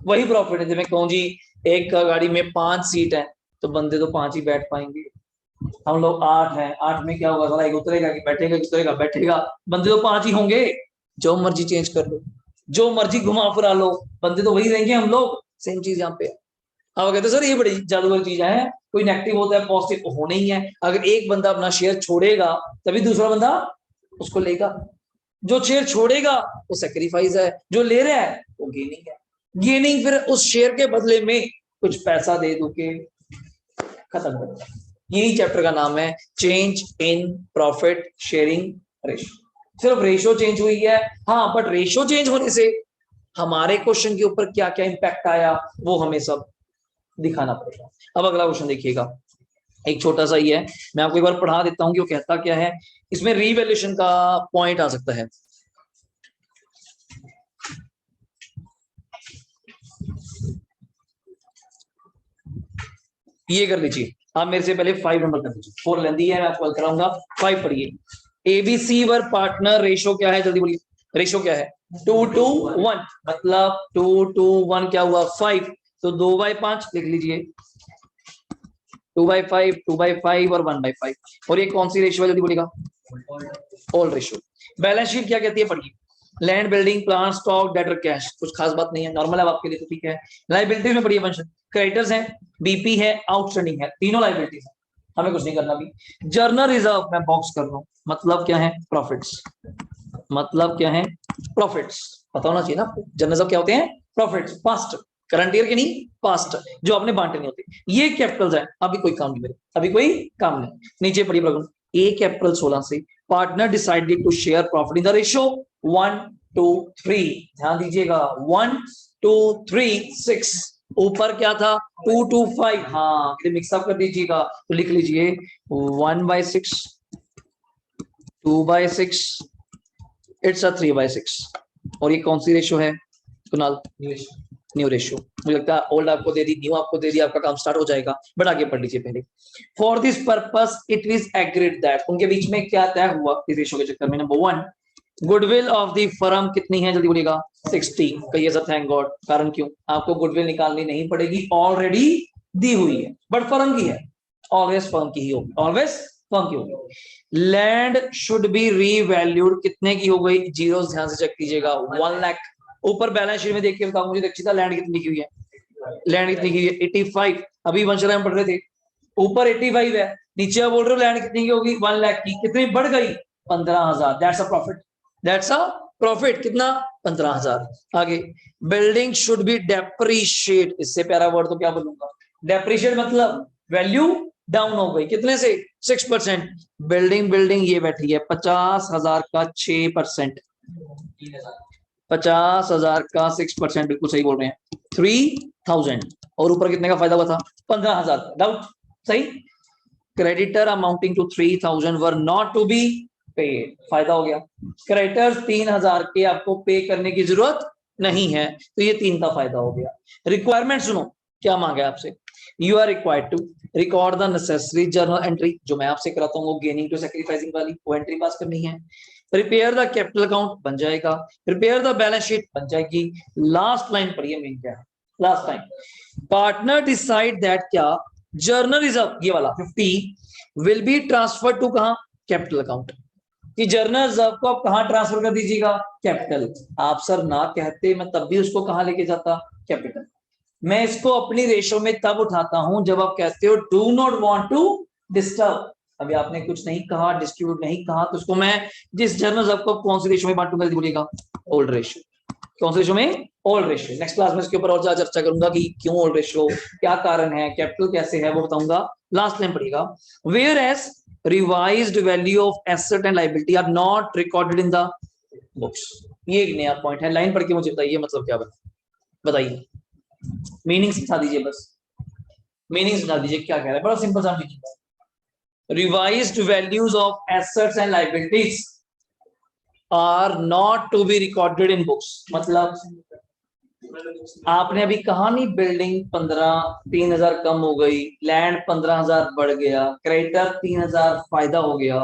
वही प्रॉफिट है। जब मैं कहूँ जी एक गाड़ी में 5 सीट है तो बंदे तो 5 ही बैठ पाएंगे। हम लोग 8 हैं, 8 में क्या होगा, साला एक उतरेगा कि बैठेगा, उतरेगा बैठेगा, बंदे तो 5 ही होंगे। जो मर्जी चेंज कर लो, जो मर्जी घुमा फिरा लो, बंदे तो वही रहेंगे हम लोग। सेम चीज यहाँ पे। अब कहते सर ये बड़ी जादू वाली चीज है, कोई नेगेटिव होता है पॉजिटिव होना ही है। अगर एक बंदा अपना शेयर छोड़ेगा तभी दूसरा बंदा उसको लेगा। जो शेयर छोड़ेगा वो सैक्रिफाइस है, जो ले रहा है वो गेनिंग है। गेनिंग फिर उस शेयर के बदले में कुछ पैसा दे दो के खत्म कर दो। यही चैप्टर का नाम है change in profit sharing ratio. सिर्फ रेशियो चेंज हुई है, हाँ, बट रेशियो चेंज होने से हमारे क्वेश्चन के ऊपर क्या क्या इंपैक्ट आया वो हमें सब दिखाना पड़ेगा। अब अगला क्वेश्चन देखिएगा, एक छोटा सा ही है, मैं आपको एक बार पढ़ा देता हूं कि वो कहता क्या है। इसमें रीवैल्यूएशन का पॉइंट आ सकता है। ये कर लीजिए आप मेरे से पहले 5 नंबर कर दीजिए, 4 लेंदी है, मैं आपको कराऊंगा। 5 पढ़िए, एबीसी वर पार्टनर रेशियो क्या है, जल्दी बोलिए, रेशियो क्या है, 2:1, मतलब 2:1 क्या हुआ, 5। तो 2/5 लिख लीजिए, 2/5, 2/5 और 1/5। और ये कौन सी रेशियो है, जल्दी बोलिएगा, ऑल रेशियो। बैलेंस शीट क्या कहती है, पढ़िए, land, building, plant, stock, debtor, cash. कुछ खास बात नहीं है, नॉर्मल है आपके लिए तो ठीक है। लायबिलिटीज में पढ़िए फंक्शन, क्रेडिटर्स है, बीपी है, आउटस्टैंडिंग है, तीनों लायबिलिटीज है, हमें कुछ नहीं करना भी। जर्नल रिजर्व मैं बॉक्स कर रहा हूं, मतलब क्या है, प्रॉफिट्स। मतलब क्या है, प्रॉफिट्स। पता होना चाहिए ना आपको, जर्नल रिजर्व क्या होते हैं, प्रॉफिट्स, पास्ट, करंट ईयर के नहीं, पास्ट, जो आपने बांटे नहीं होते। ये कैपिटल्स है, अभी कोई काम नहीं मेरे, अभी कोई काम नहीं। नीचे पढ़िए प्रॉब्लम, ए कैपिटल 16 से partner decided to share profit in the ratio 1:3। ध्यान दीजिएगा, 1:3, 6। ऊपर क्या था, 2:5। हाँ, मिक्सअप कर दीजिएगा, तो लिख लीजिए 1/6, 2/6, इट्स अ 3/6। और ये कौन सी रेशियो है कुणाल, न्यू रेशियो। मुझे लगता है ओल्ड आपको दे दी, न्यू आपको दे दी, आपका काम स्टार्ट हो जाएगा। बट आगे पढ़ लीजिए पहले। For this purpose it is agreed that, उनके बीच में क्या तय हुआ इस रेशियो के चक्कर में। Number 1, goodwill of the firm कितनी है, जल्दी बोलिएगा, 60। कहिए सर थैंक गॉड। कारण क्यों, आपको गुडविल निकालनी नहीं पड़ेगी, ऑलरेडी दी हुई है, बट फर्म की है, ऑलवेज फर्म की ही होगी, ऑलवेज फर्म की होगी। लैंड शुड बी रीवैल्यूड, कितने की हो गई, जीरो ध्यान से चेक कीजिएगा, 1 लाख। ऊपर बैलेंस शीट में देख के बताओ मुझे दक्षिता, लैंड कितनी की हुई है, लैंड कितनी की है 85। अभी वंशराय में पढ़ रहे थे, ऊपर 85 है, नीचे आप बोल रहे हो लैंड कितनी की होगी 1 लाख की, कितनी बढ़ गई 15,000। That's a profit, that's a profit. कितना 15,000। आगे बिल्डिंग शुड बी डेप्रीशिएट, इससे प्यारा वर्ड तो क्या बोलूंगा, डेप्रीशिएट मतलब वैल्यू डाउन हो गई, कितने से 6%। बिल्डिंग बिल्डिंग ये बैठी है 50,000 का 6%, 50,000 का 6%, बिल्कुल सही बोल रहे हैं 3,000। और ऊपर कितने का फायदा हुआ था 15,000, डाउट सही। Creditor amounting to 3,000 were not to be paid, फायदा हो गया। क्रेडिटर्स 3,000 के आपको पे करने की जरूरत नहीं है, तो ये 3 का फायदा हो गया। रिक्वायरमेंट सुनो क्या मांगा आपसे, you are required to record the necessary journal entry, जो मैं आपसे कराता हूँ वो गेनिंग टू सैक्रिफाइसिंग वाली, वो एंट्री पास करनी है। प्रिपेयर द कैपिटल अकाउंट बन जाएगा, प्रिपेयर द बैलेंस शीट बन जाएगी। लास्ट लाइन पढ़िए मेन क्या है, last line partner decide that क्या जर्नल रिजर्व ये वाला 50 विल बी ट्रांसफर टू कहां कैपिटल अकाउंट, कि जर्नल रिजर्व को आप कहां ट्रांसफर कर दीजिएगा कैपिटल। आप सर ना कहते मैं तब भी उसको कहां लेके जाता कैपिटल। मैं इसको अपनी रेशो में तब उठाता हूं जब आप कहते हो do not want to disturb. अभी आपने कुछ नहीं कहा, डिस्ट्रीब्यूट नहीं कहा, तो उसको मैं जिस जर्नल रिजर्व को कौन सी रेशो में बांटूंगा बोलिएगा ओल्ड रेशो। कौन सी रेशो में ओल्ड रेशो। नेक्स्ट क्लास में इसके ऊपर और ज्यादा चर्चा करूंगा कि क्यों ओल्ड रेशो, क्या कारण है, कैपिटल कैसे है, वो बताऊंगा। लास्ट लाइन पढ़िएगा, whereas revised value of asset and liability are not recorded in the books. ये एक नया पॉइंट है, लाइन पढ़ के मुझे बताइए मतलब क्या बताइए, मीनिंग सिखा दीजिए, बस मीनिंग सिखा दीजिए क्या कह रहा है, बड़ा सिंपल सा मीनिंग है। Revised values of assets and liabilities are not to be recorded in books, मतलब आपने अभी कहा नहीं बिल्डिंग 3,000 कम हो गई, लैंड 15,000 बढ़ गया, क्रेडिटर 3,000 फायदा हो गया,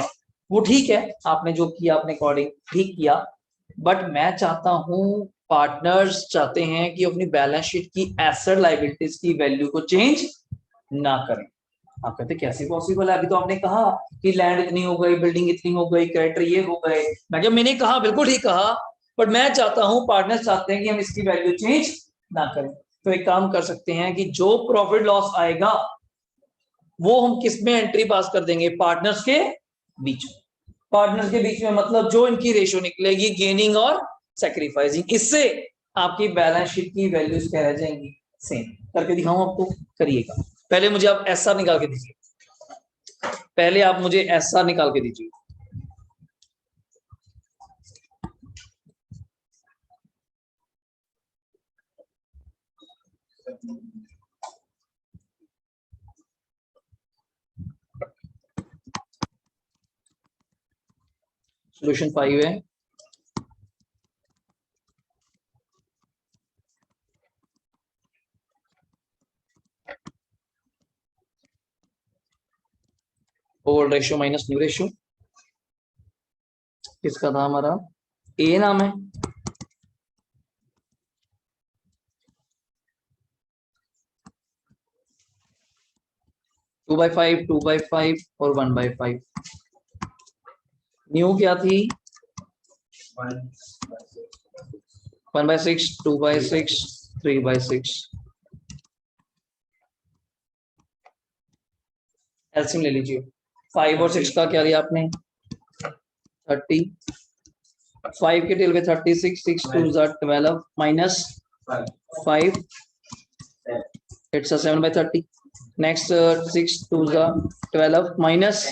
वो ठीक है, आपने जो किया अपने अकॉर्डिंग ठीक किया। बट मैं चाहता हूं, पार्टनर्स चाहते हैं कि अपनी बैलेंस शीट की एसेट लायबिलिटीज की वैल्यू को चेंज ना करें। आप कहते कैसे पॉसिबल है, अभी तो आपने कहा कि लैंड इतनी हो गई, बिल्डिंग इतनी हो गई, क्रेडिटर ये हो गए। मैंने कहा बिल्कुल ठीक कहा, बट मैं चाहता हूं, पार्टनर्स चाहते हैं कि हम इसकी वैल्यू चेंज ना करें। तो एक काम कर सकते हैं कि जो प्रॉफिट लॉस आएगा वो हम किस में एंट्री पास कर देंगे, पार्टनर्स के बीच में। पार्टनर्स के बीच में मतलब जो इनकी रेशो निकलेगी गेनिंग और सैक्रिफाइसिंग, इससे आपकी बैलेंस शीट की वैल्यूज क्या रह जाएंगी सेम। करके दिखाऊं आपको, करिएगा। पहले मुझे आप एसआर निकाल के दीजिए, पहले आप मुझे एसआर निकाल के दीजिए। सॉल्यूशन 5 है, old ratio minus new ratio. किसका था हमारा, ए नाम है, टू बाई फाइव और 1/5। न्यू क्या थी 1/6, 2/6, 3/6। एलसीएम ले लीजिए, 5 और 6 का क्या लिया आपने 30, 5 के टेल पे 36, 6 2 12 माइनस 5, इट्स 7/30। Next 6 2 12 minus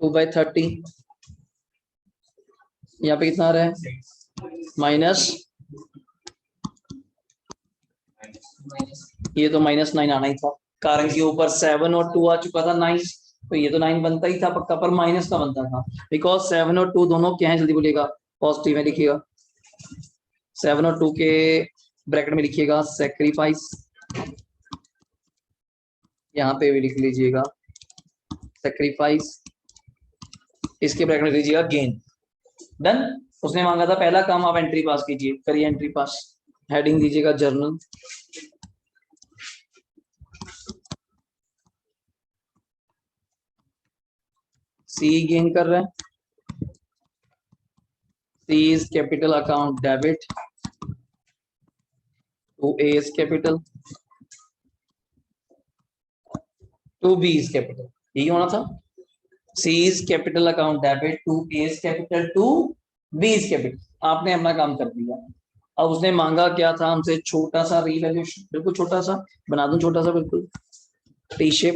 2/30। यहाँ पे कितना आ रहा है माइनस, ये तो -9 आना ही था, कारण के ऊपर 7 और 2 आ चुका था 9, तो ये तो 9 बनता ही था पक्का, पर माइनस का बनता था, बिकॉज 7 और 2 दोनों क्या है जल्दी बोलिएगा, पॉजिटिव में लिखिएगा। 7 और 2 के ब्रैकेट में लिखिएगा सैक्रिफाइस, यहाँ पे भी लिख लीजिएगा सैक्रिफाइस, इसके ब्रैकेट में लीजिएगा गेन। डन। उसने मांगा था पहला काम, आप एंट्री पास कीजिए, करिए एंट्री पास। हेडिंग दीजिएगा जर्नल, सी गेन कर रहे हैं, सी is capital account debit, to A's capital, to B's capital, यही होना था। सी is capital account debit, to A's capital, to B's capital. आपने अपना काम कर दिया। अब उसने मांगा क्या था हमसे, छोटा सा रीवैल्यूएशन, बिल्कुल छोटा सा बना दूं, छोटा सा बिल्कुल टी शेप।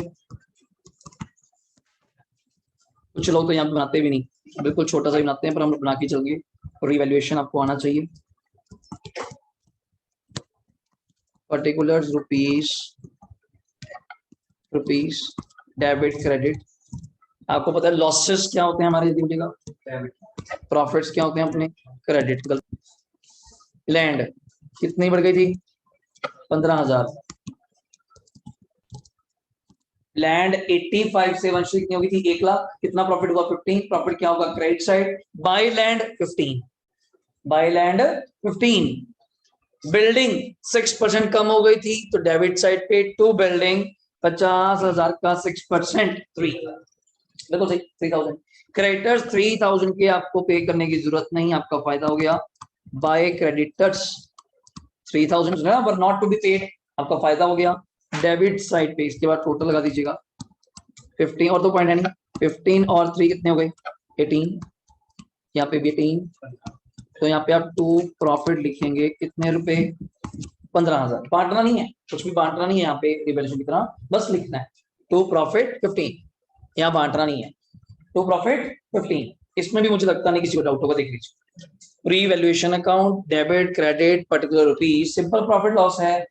कुछ लोग तो यहाँ पे बनाते भी नहीं, बिल्कुल छोटा सा बनाते हैं, पर हम बना के चलिए। रीवैल्यूएशन आपको आना चाहिए। Particulars rupees debit credit. आपको पता है लॉसेस क्या होते हैं हमारे का, प्रॉफिट्स क्या होते हैं अपने, क्रेडिट। लैंड कितनी बढ़ गई थी, 15,000। लैंड 85 से 1 कितनी होगी थी, 1 लाख। कितना प्रॉफिट हुआ, 15। प्रॉफिट क्या होगा, credit side, by land 15, by land 15। Building 6% कम हो गई थी, तो डेबिट साइड पे टू बिल्डिंग 50,000 का 6%, 3, बिल्कुल सही, 3000। क्रेडिटर्स 3000 के आपको पे करने की जरूरत नहीं, आपका फायदा हो गया। बाय क्रेडिटर्स 3000 ना, पर नॉट टू बी पेड, आपका फायदा हो गया। डेबिट साइड पे इसके बाद टोटल लगा दीजिएगा 15, और तो पॉइंट है नहीं, 15 और 3 कितने हो गए, 18। यहाँ पे भी 18, तो यहाँ पे आप टू प्रॉफिट लिखेंगे कितने रुपए, 15,000। बांटना नहीं है, कुछ भी बांटना नहीं है यहाँ पे रिवैल्यूएशन की तरह, बस लिखना है टू प्रॉफिट 15, यहाँ बांटना नहीं है, टू प्रॉफिट 15। इसमें भी मुझे लगता नहीं किसी को डाउट होगा, देख लीजिए। Revaluation account, debit credit, particular rupees, simple profit loss है।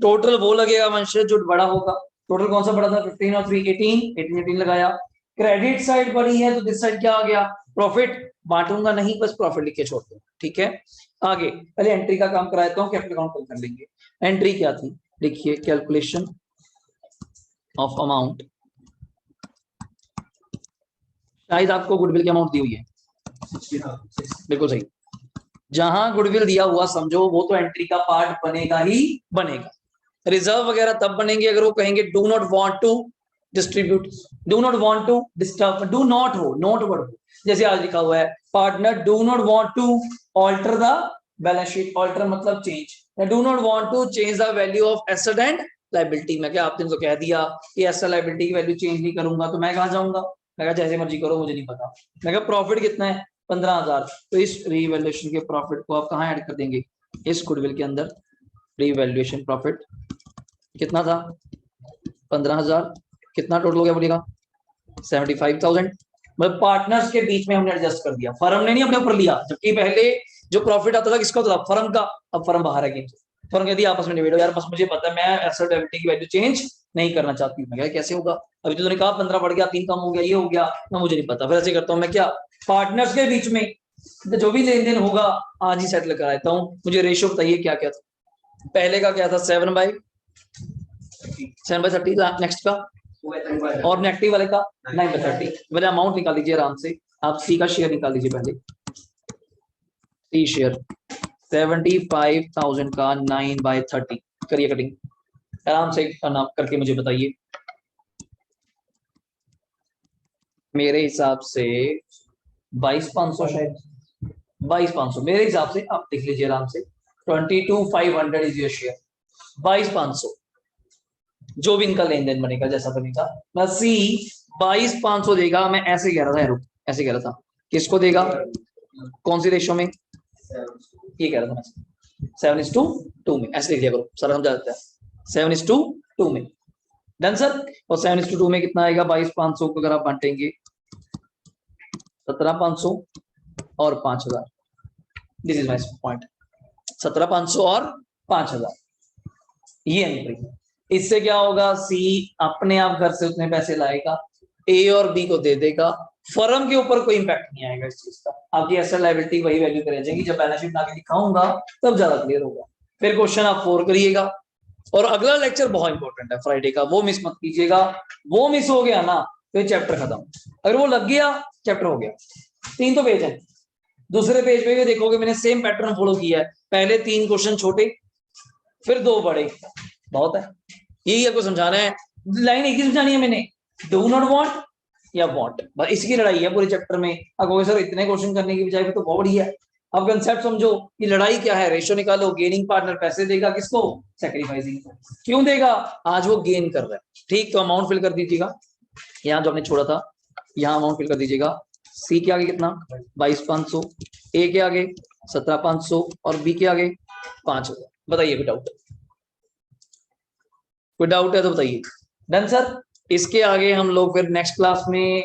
टोटल वो लगेगा वंशज जो बड़ा होगा। टोटल कौन सा बड़ा था, 15 और 3 18 लगाया। क्रेडिट साइड बड़ी है तो दिस साइड क्या आ गया, प्रॉफिट। बांटूंगा नहीं, बस प्रॉफिट लिख के छोड़ दो, ठीक है। आगे पहले एंट्री का काम कराता हूँ, कैपिटल अकाउंट कर लेंगे। एंट्री क्या थी, देखिए, कैलकुलेशन ऑफ अमाउंट। शायद आपको गुडविल की अमाउंट दी हुई है, बिल्कुल सही। जहां गुडविल दिया हुआ समझो वो तो एंट्री का पार्ट बनेगा ही बनेगा। रिजर्व वगैरह तब बनेंगे अगर वो कहेंगे do not want to distribute, do not want to disturb, do not हो, नॉट वर्ड हो। जैसे आज लिखा हुआ है, partner do not want to alter the balance sheet. Alter मतलब change, do not want to change the value of asset and liability. मैं क्या, आपने तो कह दिया कि एसेट लायबिलिटी की वैल्यू चेंज नहीं करूंगा, तो मैं कहां जाऊंगा। मैं कहा जैसे मर्जी करो, मुझे नहीं पता। मैं कहा प्रॉफिट कितना है, 15,000। तो इस रीवैल्यूएशन के प्रॉफिट को आप कहां ऐड कर देंगे, इस गुडविल के अंदर। रीवैल्यूएशन प्रॉफिट कितना था, 15,000। कितना टोटल हो गया बोलिएगा, 75,000। मतलब पार्टनर्स के बीच में हमने एडजस्ट कर दिया, फर्म ने नहीं अपने ऊपर लिया। जबकि पहले जो प्रॉफिट आता था किसका होता था, फर्म का। अब फर्म बाहर है गेम से, फर्म कहती है आपस में डिवाइड हो यार, बस मुझे पता है मैं एसेट लायबिलिटी की वैल्यू चेंज नहीं करना चाहती। मैं कैसे होगा, अभी तो तूने कहा 15 बढ़ गया, 3 कम हो गया, ये हो गया ना, मुझे नहीं पता। फिर ऐसे करता हूँ मैं, क्या पार्टनर्स के बीच में जो भी लेन देन होगा आज ही सेटल कराता हूँ। मुझे रेशियो बताइए क्या क्या था। पहले का क्या था, 7/30। नेक्स्ट का और नेगेटिव वाले का 9/30। पहले अमाउंट निकाल लीजिए आराम से, आप सी का शेयर निकाल लीजिए पहले। सी शेयर 75,000 का 9/30 करिए कटिंग आराम से करके मुझे बताइए। मेरे हिसाब से 22,500, शायद 22,500 मेरे हिसाब से। आप देख लीजिए आराम से। 22,500 इज योर शेयर, 22,500 जो भी इनका लेन देन बनेगा जैसा बनेगा। मैं सी 22,500 देगा। मैं ऐसे कह रहा था, ऐसे कह रहा था, किसको देगा, कौन सी रेशो में, ये कह रहा था मैं 7:2 में। ऐसे लिख दिया करो, सर समझा देता है, 7:2 में। Done sir. और 7:2 में कितना आएगा, 22,500 को अगर आप बांटेंगे 17,500 और 5,000। दिस इज माय पॉइंट, 17,500 और 5,000 ये एंट्री। इससे क्या होगा, सी अपने आप घर से उतने पैसे लाएगा, ए और बी को दे देगा, फर्म के ऊपर कोई इंपैक्ट नहीं आएगा इस चीज का। आपकी एसेट लायबिलिटी वही वैल्यू पे रह जाएगी। जब बैलेंस शीट आगे दिखाऊंगा तब ज्यादा क्लियर होगा। फिर क्वेश्चन आप 4 करिएगा। और अगला लेक्चर बहुत इंपॉर्टेंट है फ्राइडे का, वो मिस मत कीजिएगा। वो मिस हो गया ना तो ये चैप्टर खत्म। अगर वो लग गया चैप्टर हो गया। 3 तो पेज है, दूसरे पेज पे भी देखोगे मैंने सेम पैटर्न फॉलो किया है। पहले 3 क्वेश्चन छोटे, फिर 2 बड़े, बहुत है। यही आपको समझाना है, लाइन एक ही समझानी है मैंने, डू नॉट वांट या वांट, बस इसकी लड़ाई है पूरे चैप्टर में। अब सर इतने क्वेश्चन करने की बजाय तो बहुत बढ़िया है, अब कंसेप्ट समझो कि लड़ाई क्या है, रेशो निकालो, गेनिंग पार्टनर पैसे देगा किसको, सैक्रिफाइसिंग, क्यों देगा, आज वो गेन कर रहा है, ठीक, तो अमाउंट फिल कर दीजिएगा, यहाँ जो हमने छोड़ा था यहाँ अमाउंट फिल कर दीजिएगा, सी के आगे कितना 22,500, ए के आगे 17,500 और बी के आगे 5,000। बताइए कोई डाउट है तो बताइए। डन सर, इसके आगे हम लोग फिर नेक्स्ट क्लास में